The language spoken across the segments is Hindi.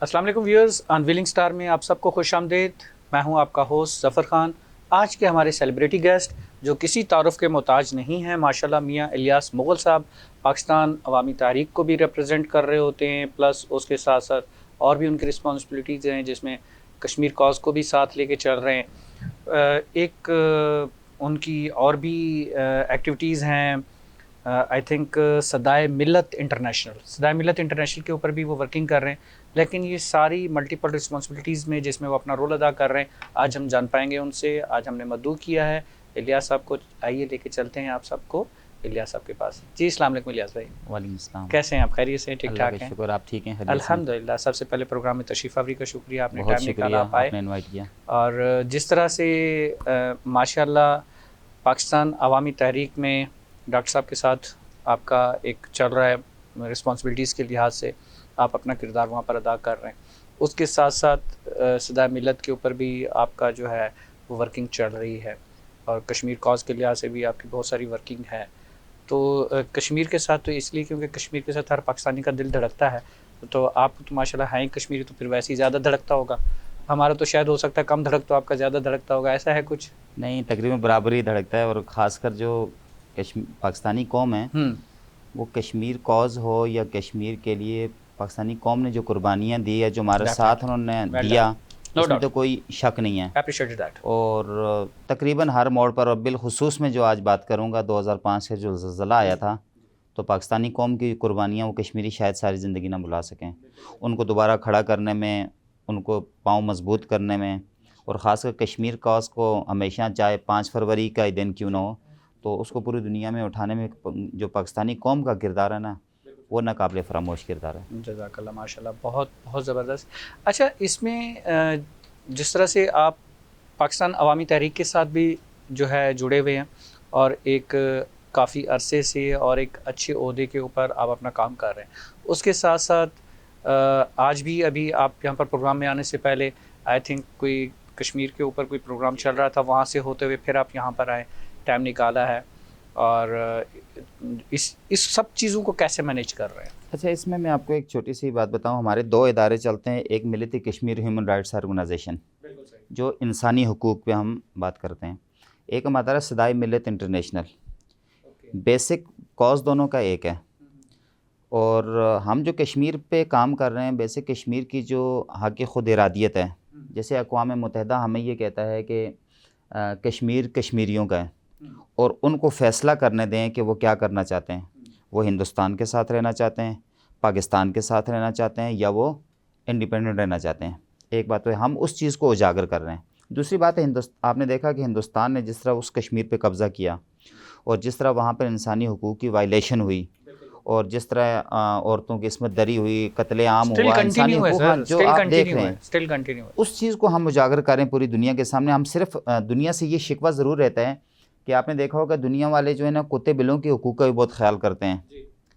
अस्सलाम वालेकुम व्यूअर्स, अनवीलिंग स्टार में आप सबको खुश आमदीद। मैं हूं आपका होस्ट ज़फ़र खान। आज के हमारे सेलिब्रिटी गेस्ट जो किसी तारुफ के मोहताज नहीं हैं, माशाल्लाह मियाँ इलियास मुग़ल साहब पाकिस्तान अवामी तहरीक को भी रिप्रेजेंट कर रहे होते हैं, प्लस उसके साथ साथ और भी उनकी रिस्पॉन्सिबिलिटीज़ हैं जिसमें कश्मीर कॉज को भी साथ लेके चल रहे हैं। उनकी और भी एक्टिविटीज़ हैं। आई थिंक सदाए मिलत इंटरनेशनल के ऊपर भी वो वर्किंग कर रहे हैं। लेकिन ये सारी मल्टीपल रिस्पॉन्सिबिलिटीज़ में जिसमें वो अपना रोल अदा कर रहे हैं, आज हम जान पाएंगे उनसे। आज हमने मदऊ किया है इलियास साहब को। आइए लेके चलते हैं आप सबको इलियास साहब के पास। जी अस्सलाम वालेकुम इलियास भाई। वालेकुम सलाम। कैसे हैं आप? खैरियत से? ठीक ठाक हैं? शुक्र, आप ठीक हैं? अल्हम्दुलिल्लाह। सबसे पहले प्रोग्राम में तशरीफ़ आवरी का शुक्रिया, आपने बहुत टाइम निकाला, आप आए। आपने इनवाइट किया। और जिस तरह से माशाल्लाह पाकिस्तान अवामी तहरीक में डॉक्टर साहब के साथ आपका एक चल रहा है, रिस्पॉन्सिबिलिटीज़ के लिहाज से आप अपना किरदार वहाँ पर अदा कर रहे हैं, उसके साथ साथ सदा मिलत के ऊपर भी आपका जो है वो वर्किंग चल रही है, और कश्मीर कॉज के लिहाज से भी आपकी बहुत सारी वर्किंग है। तो कश्मीर के साथ तो इसलिए क्योंकि कश्मीर के साथ हर पाकिस्तानी का दिल धड़कता है, तो आप तो माशाल्लाह हैं कश्मीरी, तो फिर वैसे ही ज़्यादा धड़कता होगा। हमारा तो शायद हो सकता है कम धड़क, तो आपका ज़्यादा धड़कता होगा, ऐसा है कुछ? नहीं, तकरीबन बराबर ही धड़कता है। और ख़ासकर जो पाकिस्तानी कौम है, वो कश्मीर कॉज हो या कश्मीर के लिए पाकिस्तानी कौम ने जो कुर्बानियाँ दी या जो हमारे साथ उन्होंने दिया, इसमें तो कोई शक नहीं है। Appreciate that. और तकरीबन हर मोड़ पर, और बिलखुसूस में जो आज बात करूँगा, 2005 का जो ज़लज़ला आया था, तो पाकिस्तानी कौम की कुर्बानियाँ वो कश्मीरी शायद सारी ज़िंदगी ना भुला सकें। उनको दोबारा खड़ा करने में, उनको पाँव मजबूत करने में, और ख़ासकर कश्मीर कॉज को हमेशा, चाहे 5 फरवरी का ही दिन क्यों ना हो, तो उसको पूरी दुनिया में उठाने में जो पाकिस्तानी कौम का किरदार है ना, वो नाकाबिले फरामोश किरदार है। जज़ाकल्लाह, माशाल्लाह, बहुत बहुत ज़बरदस्त। अच्छा, इसमें जिस तरह से आप पाकिस्तान अवामी तहरीक के साथ भी जो है जुड़े हुए हैं, और एक काफ़ी अरसे से और एक अच्छे ओहदे के ऊपर आप अपना काम कर रहे हैं, उसके साथ साथ आज भी अभी आप यहाँ पर प्रोग्राम में आने से पहले आई थिंक कोई कश्मीर के ऊपर कोई प्रोग्राम चल रहा था, वहाँ से होते हुए फिर आप यहाँ पर आए, टाइम निकाला है, और इस सब चीज़ों को कैसे मैनेज कर रहे हैं? अच्छा, इसमें मैं आपको एक छोटी सी बात बताऊं। हमारे 2 इदारे चलते हैं। एक military Kashmir human rights organisation, जो इंसानी हुकूक पे हम बात करते हैं। एक हमारा सदाई मिलत इंटरनेशनल। बेसिक कॉज दोनों का एक है। और हम जो कश्मीर पे काम कर रहे हैं, बेसिक कश्मीर की जो हक़ खुद इरादियत है, जैसे अक़वाम मुत्तहिदा हमें ये कहता है कि कश्मीर कश्मीरियों का है, और उनको फ़ैसला करने दें कि वो क्या करना चाहते हैं। वो हिंदुस्तान के साथ रहना चाहते हैं, पाकिस्तान के साथ रहना चाहते हैं, या वो इंडिपेंडेंट रहना चाहते हैं। एक बात तो है, हम उस चीज़ को उजागर कर रहे हैं। दूसरी बात है, आपने देखा कि हिंदुस्तान ने जिस तरह उस कश्मीर पे कब्ज़ा किया, और जिस तरह वहाँ पर इंसानी हुकूक की वायलेशन हुई, और जिस तरह औरतों की इसमें दरी हुई, कत्लेआम हुआ, इंसानी हुकूक जो आप देख रहे हैं, उस चीज़ को हम उजागर करें पूरी दुनिया के सामने। हम सिर्फ दुनिया से ये शिकवा ज़रूर रहता है कि आपने देखा होगा दुनिया वाले जो है ना, कुत्ते बिलों के हुकूक का भी बहुत ख्याल करते हैं,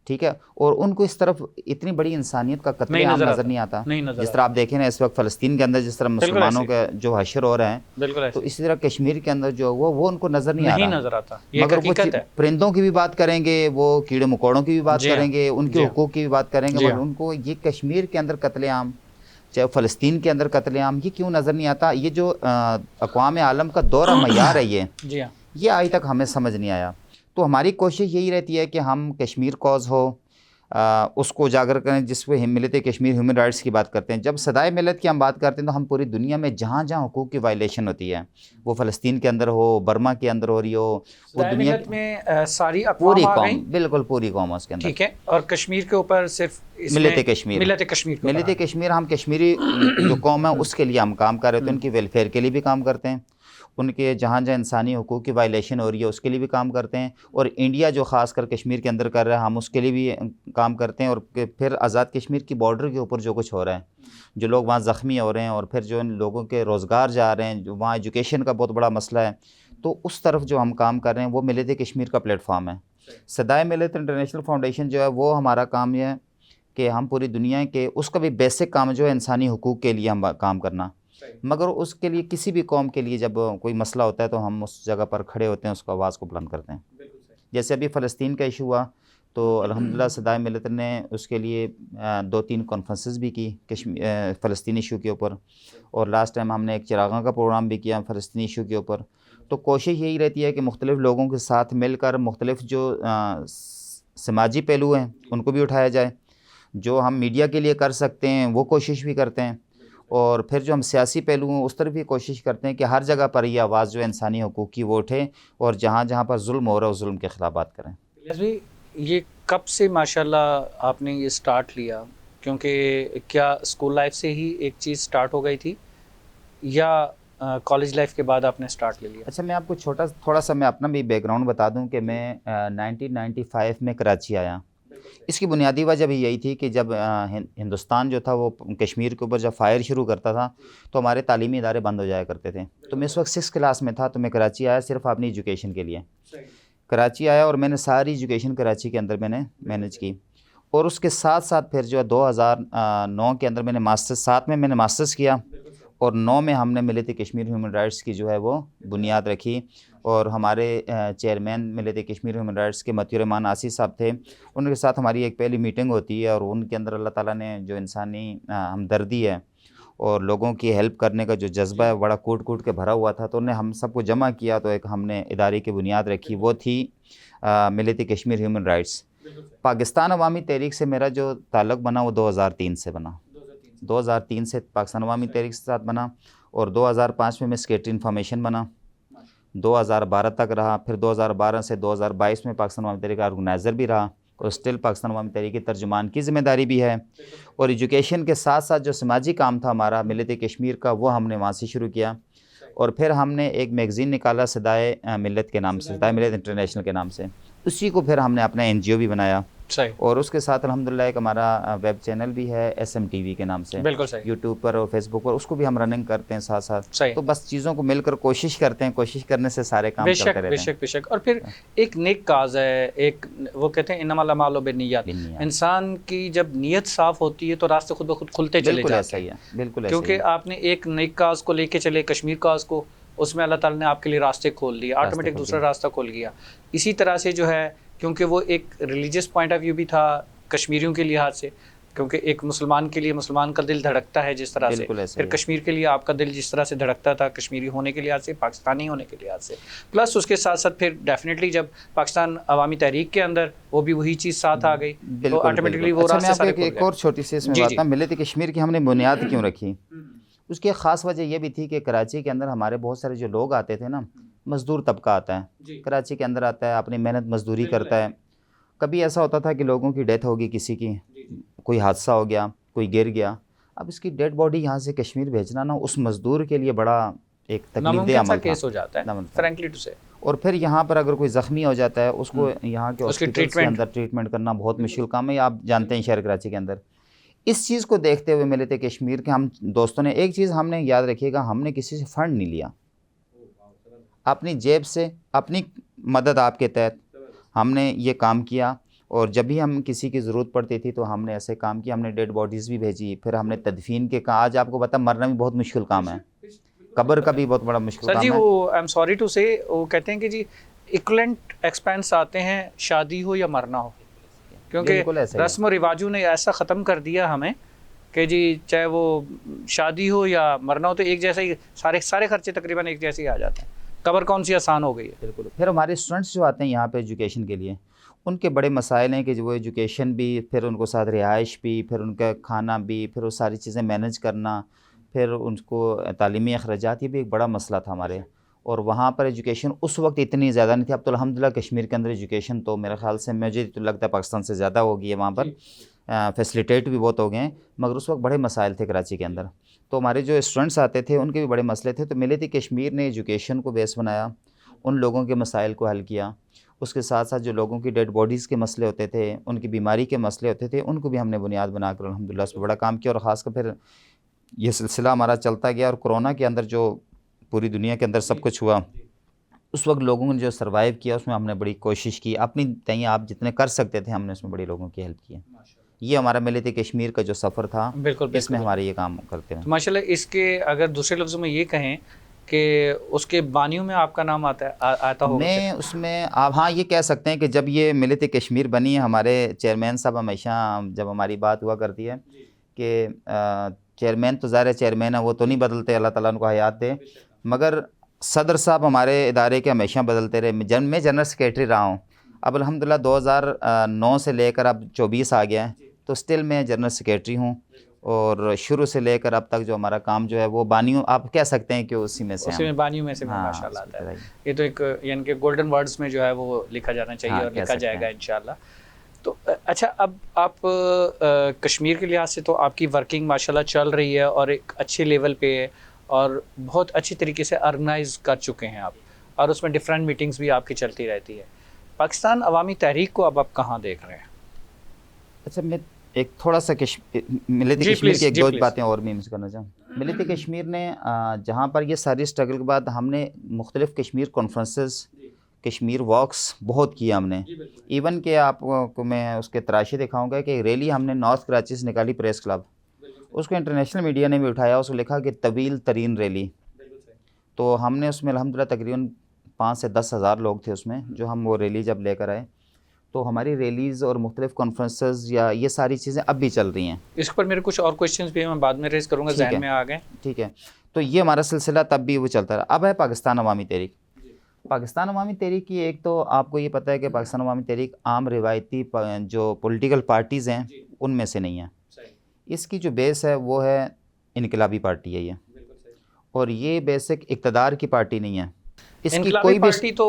ठीक है, और उनको इस तरफ इतनी बड़ी इंसानियत का कत्लेआम नज़र नहीं आता। जिस तरह आप देखें ना, इस वक्त फ़लस्तीन के अंदर जिस तरह मुसलमानों का जो हशर हो रहा है, तो इसी तरह कश्मीर के अंदर जो वो उनको नज़र नहीं आता। मगर वो परिंदों की भी बात करेंगे, वो कीड़े मकोड़ों की भी बात करेंगे, उनके हुकूक की भी बात करेंगे, मगर उनको ये कश्मीर के अंदर कत्लेआम, चाहे फ़लस्तीन के अंदर कत्लेआम, ये क्यों नज़र नहीं आता? ये जो अक़वाम आलम का दौरा मयार है, ये आज तक हमें समझ नहीं आया। तो हमारी कोशिश यही रहती है कि हम कश्मीर कॉज हो उसको उजागर करें, जिसमें मिलत कश्मीर ह्यूमन राइट्स की बात करते हैं। जब सदाए मिलत की हम बात करते हैं, तो हम पूरी दुनिया में जहाँ जहाँ हुकूक की वायलेशन होती है, वो फ़लस्तीन के अंदर हो, बर्मा के अंदर हो रही हो, वो दुनिया में सारी पूरी कौम, बिल्कुल पूरी कौम उसके अंदर, ठीक है। और कश्मीर के ऊपर सिर्फ मिलत कश्मीर हम कश्मीरी जो कौम है उसके लिए हम काम कर रहे थे, उनकी वेलफेयर के लिए भी काम करते हैं, उनके जहाँ जहाँ इंसानी हुकूक की वायलेशन हो रही है उसके लिए भी काम करते हैं, और इंडिया जो ख़ास कर कश्मीर के अंदर कर रहा है, हम उसके लिए भी काम करते हैं। और फिर आज़ाद कश्मीर की बॉर्डर के ऊपर जो कुछ हो रहा है, जो लोग वहाँ ज़ख्मी हो रहे हैं, और फिर जो इन लोगों के रोज़गार जा रहे हैं, जो वहाँ एजुकेशन का बहुत बड़ा मसला है, तो उस तरफ जो हम काम कर रहे हैं वो मिलत कश्मीर का प्लेटफॉर्म है। सदाए मिलत इंटरनेशनल फाउंडेशन जो है, वो हमारा काम ये है कि हम पूरी दुनिया के, उसका भी बेसिक काम जो है इंसानी हुकूक के लिए हम काम करना, मगर उसके लिए किसी भी कौम के लिए जब कोई मसला होता है, तो हम उस जगह पर खड़े होते हैं, उसको आवाज़ को बुलंद करते हैं। जैसे अभी फ़लस्तीन का इशू हुआ, तो अल्हम्दुलिल्लाह सदाए मिलत ने उसके लिए 2-3 कॉन्फ्रेंसेस भी की कश्मीर फ़लस्तीनी इशू के ऊपर, और लास्ट टाइम हमने एक चिरागां का प्रोग्राम भी किया फ़लस्तीनी इशू के ऊपर। तो कोशिश यही रहती है कि मुख्तलिफ़ लोगों के साथ मिलकर मुख्तलिफ़ जो समाजी पहलू हैं उनको भी उठाया जाए, जो हम मीडिया के लिए कर सकते हैं वो कोशिश भी करते हैं, और फिर जो हम सियासी पहलू हैं उस तरफ भी कोशिश करते हैं कि हर जगह पर ये आवाज़ जो है इंसानी हकूक़ की वो उठे, और जहाँ जहाँ पर जुल्म हो रहा है उस जुल्म के ख़िलाफ़ बात करें। भाई ये कब से माशाल्लाह आपने ये स्टार्ट लिया, क्योंकि क्या स्कूल लाइफ से ही एक चीज़ स्टार्ट हो गई थी या कॉलेज लाइफ के बाद आपने स्टार्ट ले लिया? अच्छा, मैं आपको थोड़ा सा मैं अपना भी बैकग्राउंड बता दूं कि मैं 1995 में कराची आया। इसकी बुनियादी वजह भी यही थी कि जब हिंदुस्तान जो था वो कश्मीर के ऊपर जब फायर शुरू करता था तो हमारे तालीमी इदारे बंद हो जाया करते थे। तो मैं इस वक्त 6th क्लास में था, तो मैं कराची आया सिर्फ अपनी एजुकेशन के लिए। कराची आया और मैंने सारी एजुकेशन कराची के अंदर मैंने मैनेज की, और उसके साथ साथ फिर जो है 2009 के अंदर मैंने मास्टर्स, 7 में मैंने मास्टर्स किया, और 9 में हमने मिलत कश्मीर ह्यूमन राइट्स की जो है वो बुनियाद रखी। और हमारे चेयरमैन मिलत कश्मीर ह्यूमन राइट्स के मतियुर रहमान आसिफ साहब थे, उनके साथ हमारी एक पहली मीटिंग होती है, और उनके अंदर अल्लाह ताला ने जो इंसानी हमदर्दी है और लोगों की हेल्प करने का जो जज्बा है बड़ा कूट कूट के भरा हुआ था, तो उन्होंने हम सबको जमा किया, तो एक हमने इदारे की बुनियाद रखी, वो थी मिलत कश्मीर ह्यूमन राइट्स। पाकिस्तान अवामी तहरीक से मेरा जो ताल्लुक़ बना वो 2003 से बना, 2003 से पाकिस्तान अवामी तहरीक के साथ बना, और 2005 में मैं सेक्रेटरी इन्फॉर्मेशन बना, 2012 तक रहा, फिर 2012 से 2022 में पाकिस्तान अवामी तहरीक का ऑर्गेनाइज़र भी रहा, और स्टिल पाकिस्तान अवामी तहरीक के तर्जुमान की ज़िम्मेदारी भी है। और एजुकेशन के साथ साथ जो समाजी काम था हमारा मिलत कश्मीर का, वो हमने वहाँ से शुरू किया, और फिर हमने एक मैगज़ीन निकाला सदाए मिलत के नाम से, सदाए मिलत इंटरनेशनल के नाम से, उसी को फिर हमने अपना NGO भी बनाया। सही। और उसके साथ अल्हम्दुलिल्लाह एक हमारा वेब चैनल भी है SMTV के नाम से, बिल्कुल सही। यूट्यूब पर और फेसबुक पर, उसको भी हम रनिंग करते हैं साथ साथ। सही। तो बस चीज़ों को मिलकर कोशिश करते हैं, कोशिश करने से सारे काम चलते रहते हैं। बेशक बेशक। और फिर एक नेक काज है, एक वो कहते हैं इन्नमल अमालु बिन्नियात, इंसान की जब नीयत साफ होती है तो रास्ते खुद ब खुद खुलते चले जाते हैं। बिल्कुल, क्योंकि आपने एक नेक काज को लेके चले, कश्मीर काज को, उसमें अल्लाह ताला ने आपके लिए रास्ते खोल दिए, ऑटोमेटिक दूसरा रास्ता खोल गया। इसी तरह से जो है, क्योंकि वो एक रिलीजियस पॉइंट ऑफ व्यू भी था कश्मीरियों के लिहाज से, क्योंकि एक मुसलमान के लिए मुसलमान का दिल धड़कता है जिस तरह से, फिर कश्मीर के लिए आपका दिल जिस तरह से धड़कता था कश्मीरी होने के लिहाज से, पाकिस्तानी होने के लिहाज से, प्लस उसके साथ साथ फिर डेफिनेटली जब पाकिस्तान अवामी तहरीक के अंदर वो भी वही चीज़ साथ आ गई, तो ऑटोमेटिकली वो रास्ते सारे खुल गए। एक और छोटी सी इसमें बात, मिलत कश्मीर की हमने बुनियाद क्यों रखी, उसकी ख़ास वजह यह भी थी कि कराची के अंदर हमारे बहुत सारे जो लोग आते थे ना, मज़दूर तबका आता है कराची के अंदर, आता है अपनी मेहनत मजदूरी करता है। कभी ऐसा होता था कि लोगों की डेथ होगी, किसी की कोई हादसा हो गया, कोई गिर गया, अब इसकी डेड बॉडी यहाँ से कश्मीर भेजना ना उस मज़दूर के लिए बड़ा एक तकलीफदेह अमल केस हो जाता है, फ्रैंकली टू से। और फिर यहाँ पर अगर कोई ज़ख्मी हो जाता है, उसको यहाँ के हॉस्पिटल के अंदर ट्रीटमेंट करना बहुत मुश्किल काम है, आप जानते हैं शहर कराची के अंदर। इस चीज़ को देखते हुए मिलत कश्मीर के हम दोस्तों ने एक चीज़ हमने याद रखिएगा, हमने किसी से फ़ंड नहीं लिया, अपनी जेब से अपनी मदद आपके तहत हमने ये काम किया। और जब भी हम किसी की ज़रूरत पड़ती थी तो हमने ऐसे काम किया, हमने डेड बॉडीज़ भी भेजी, फिर हमने तदफीन के काम, आज आपको पता मरना भी बहुत मुश्किल काम है, कब्र का भी बहुत बड़ा मुश्किल काम है। वो आई एम सॉरी टू से, वो कहते हैं कि जी इक्वलेंट एक्सपेंस आते हैं शादी हो या मरना हो, क्योंकि रस्म और रिवाजों ने ऐसा ख़त्म कर दिया हमें कि जी चाहे वो शादी हो या मरना हो तो एक जैसा ही सारे खर्चे तकरीबन एक जैसे ही आ जाते हैं। कब्र कौन सी आसान हो गई है। बिल्कुल। फिर हमारे स्टूडेंट्स जो आते हैं यहाँ पे एजुकेशन के लिए, उनके बड़े मसाइल हैं कि जो वो एजुकेशन भी, फिर उनको साथ रिहाइश भी, फिर उनका खाना भी, फिर वो सारी चीज़ें मैनेज करना, फिर उनको तालीमी अखराजात, ये भी एक बड़ा मसला था हमारे। और वहाँ पर एजुकेशन उस वक्त इतनी ज़्यादा नहीं थी, अब तो अल्हम्दुलिल्लाह कश्मीर के अंदर एजुकेशन तो मेरे ख़्याल से मुझे तो लगता है पाकिस्तान से ज़्यादा होगी है, वहाँ पर फैसिलिटेट भी बहुत हो गए हैं, मगर उस वक्त बड़े मसाइल थे कराची के अंदर। तो हमारे जो स्टूडेंट्स आते थे उनके भी बड़े मसले थे, तो मिलत कश्मीर ने एजुकेशन को बेस बनाया, उन लोगों के मसाइल को हल किया। उसके साथ साथ जो लोगों की डेड बॉडीज़ के मसले होते थे, उनकी बीमारी के मसले होते थे, उनको भी हमने बुनियाद बनाकर अल्हम्दुलिल्लाह उस पर बड़ा काम किया। और ख़ासकर फिर ये सिलसिला हमारा चलता गया, और कोरोना के अंदर जो पूरी दुनिया के अंदर सब कुछ हुआ, उस वक्त लोगों ने जो सर्वाइव किया उसमें हमने बड़ी कोशिश की, अपनी तय आप जितने कर सकते थे हमने उसमें बड़ी लोगों की हेल्प की। ये हमारा मिलत कश्मीर का जो सफ़र था, बिल्कुल इसमें हमारे ये काम करते हैं। तो माशाल्लाह इसके अगर दूसरे लफ्ज़ों में ये कहें कि उसके बानियों में आपका नाम आता होगा? मैं उसमें आप हाँ ये कह सकते हैं कि जब ये मिलत कश्मीर बनी है, हमारे चेयरमैन साहब हमेशा जब हमारी बात हुआ करती है कि चेयरमैन तो ज़ाहिर है चेयरमैन है, वो तो नहीं बदलते, अल्लाह ताला उनको हयात दे, मगर सदर साहब हमारे इदारे के हमेशा बदलते रहे। मैं जनरल सेक्रेटरी रहा हूँ, अब अल्हम्दुलिल्लाह 2009 से लेकर अब 24 आ गया है, तो स्टिल मैं जनरल सेक्रेटरी हूँ, और शुरू से लेकर अब तक जो हमारा काम जो है वो बानियों आप कह सकते हैं कि उसी में से उसी में बानियों में से हाँ, माशाल्लाह आता है। ये तो एक यानी कि गोल्डन वर्ड्स में जो है वो लिखा जाना चाहिए, हाँ, और लिखा जाएगा हैं। इंशाल्लाह। तो अच्छा, अब आप कश्मीर के लिहाज से तो आपकी वर्किंग माशाल्लाह चल रही है और एक अच्छे लेवल पे है, और बहुत अच्छी तरीके से ऑर्गेनाइज कर चुके हैं आप, और उसमें डिफरेंट मीटिंग्स भी आपकी चलती रहती है। पाकिस्तान अवामी तहरीक को अब आप कहाँ देख रहे हैं? अच्छा, मैं एक थोड़ा सा मिलत कश्मीर की एक दो बातें और मैं करना चाहूँ। मिलत कश्मीर ने जहाँ पर ये सारी स्ट्रगल के बाद हमने मुख्तलिफ कश्मीर कॉन्फ्रेंसेस, कश्मीर वॉक्स बहुत किया हमने। इवन के आपको मैं उसके तराशी दिखाऊंगा कि रैली हमने नॉर्थ कराची से निकाली, प्रेस क्लब, उसको इंटरनेशनल मीडिया ने भी उठाया, उसको लिखा कि तवील तरीन रैली। तो हमने उसमें अल्हम्दुलिल्लाह तकरीबन 5 से 10 हज़ार लोग थे उसमें, जो हम वो रैली जब लेकर आए। तो हमारी रैलीज़ और मुख्तलिफ कॉन्फ्रेंसेस या ये सारी चीज़ें अब भी चल रही हैं। इस पर मेरे कुछ और क्वेश्चंस भी मैं बाद में रेज़ करूँगा, ज़हन में आ गए। ठीक है, तो ये हमारा सिलसिला तब भी वो चलता रहा। अब है पाकिस्तान अवामी तहरीक। पाकिस्तान अवामी तहरीक की एक तो आपको ये पता है कि पाकिस्तान अवामी तहरीक आम रिवायती जो पॉलिटिकल पार्टीज़ हैं उनमें से नहीं है। इसकी जो बेस है वो है इनकलाबी पार्टी है ये, और ये बेसिक इक़्तिदार की पार्टी नहीं है। इसकी कोई भी पार्टी तो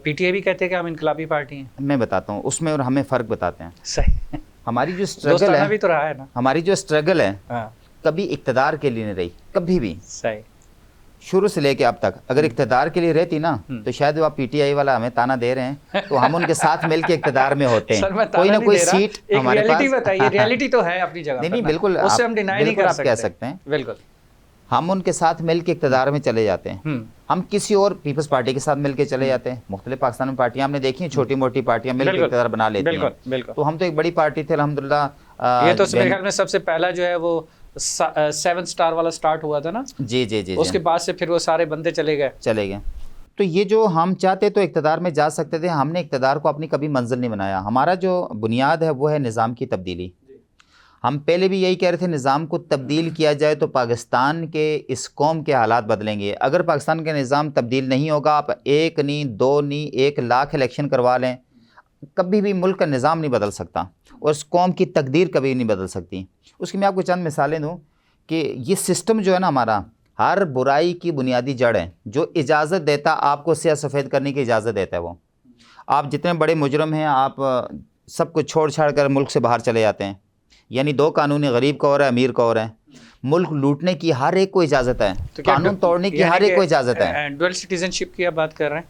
पीटीआई भी कहते हैं कि हम इनकलाबी पार्टी हैं। मैं बताता हूँ उसमें और हमें फ़र्क बताते हैं। सही। हमारी जो स्ट्रगल है भी तो रहा है ना, हमारी जो स्ट्रगल है हाँ, कभी इक़्तिदार के लिए नहीं रही, कभी भी। सही। शुरू से लेके अब तक अगर इक़्तिदार के लिए रहती ना तो शायद वो पीटीआई वाला हमें ताना दे रहे हैं तो हम उनके साथ मिलके इक़्तिदार में होते हैं। कोई ना कोई सीट हमारे पास। बताइए, रियलिटी तो है अपनी जगह। नहीं बिल्कुल, उससे हम डिनाई नहीं कर कह सकते हैं। बिल्कुल, हम उनके साथ मिल के इक़्तिदार में चले जाते हैं। हम किसी और पीपल्स पार्टी के साथ मिल के चले जाते हैं। मुख्तलिफ पाकिस्तान में पार्टियां हमने देखी हैं, छोटी मोटी पार्टियां मिल के इक़्तिदार बना लेती हैं। तो हम तो एक बड़ी पार्टी थे अल्हम्दुलिल्लाह। ये तो मेरे ख्याल में सबसे पहला जो है वो 7 स्टार वाला स्टार्ट हुआ था ना। जी जी जी। उसके बाद से फिर वो सारे बंदे चले गए। तो ये जो हम चाहते तो इक़्तिदार में जा सकते थे, हमने इक़्तिदार को अपनी कभी मंजिल नहीं बनाया। हमारा जो बुनियाद है वो है निज़ाम की तब्दीली। हम पहले भी यही कह रहे थे, निज़ाम को तब्दील किया जाए तो पाकिस्तान के इस कौम के हालात बदलेंगे। अगर पाकिस्तान का निज़ाम तब्दील नहीं होगा, आप 1 नहीं 2 नहीं 1 लाख इलेक्शन करवा लें, कभी भी मुल्क का निज़ाम नहीं बदल सकता, और इस कौम की तकदीर कभी नहीं बदल सकती। उसकी मैं आपको चंद मिसालें दूँ कि ये सिस्टम जो है ना हमारा, हर बुराई की बुनियादी जड़ है। जो इजाज़त देता आपको स्याह सफ़ेद करने की इजाज़त देता है वो। आप जितने बड़े मुजरम हैं, आप सब कुछ छोड़ छाड़ कर मुल्क से बाहर चले जाते हैं। यानी 2 कानूनी, गरीब का और है, अमीर का और है। मुल्क लूटने की हर एक को इजाज़त है, तो कानून तोड़ने की हर एक को इजाज़त है। डुअल सिटीजनशिप की आप बात कर रहे हैं?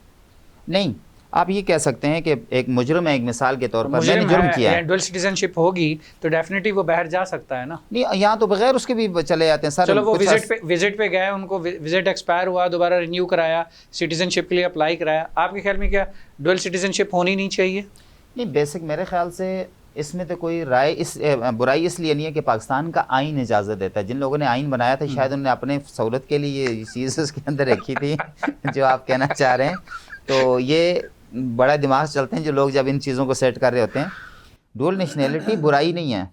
नहीं, आप ये कह सकते हैं कि एक मुजरिम है, एक मिसाल के तौर पर मैंने जुर्म किया है, डुअल सिटीजनशिप होगी तो डेफिनेटली वो बाहर जा सकता है ना। नहीं, यहाँ तो बगैर उसके भी चले जाते हैं सर। चलो वो विजिट पे गए, उनको विजिट एक्सपायर हुआ, दोबारा रिन्यू कराया, सिटीजनशिप के लिए अप्लाई कराया। आपके ख्याल में क्या डुअल सिटीजनशिप होनी नहीं चाहिए? नहीं, बेसिक मेरे ख्याल से इसमें तो कोई बुराई इसलिए नहीं है कि पाकिस्तान का आइन इजाज़त देता है। जिन लोगों ने आइन बनाया था शायद उन्होंने अपने सहूलत के लिए ये चीज़ उसके अंदर रखी थी जो आप कहना चाह रहे हैं। तो ये बड़ा दिमाग चलते हैं जो लोग जब इन चीज़ों को सेट कर रहे होते हैं। डुअल नेशनैलिटी बुराई नहीं है।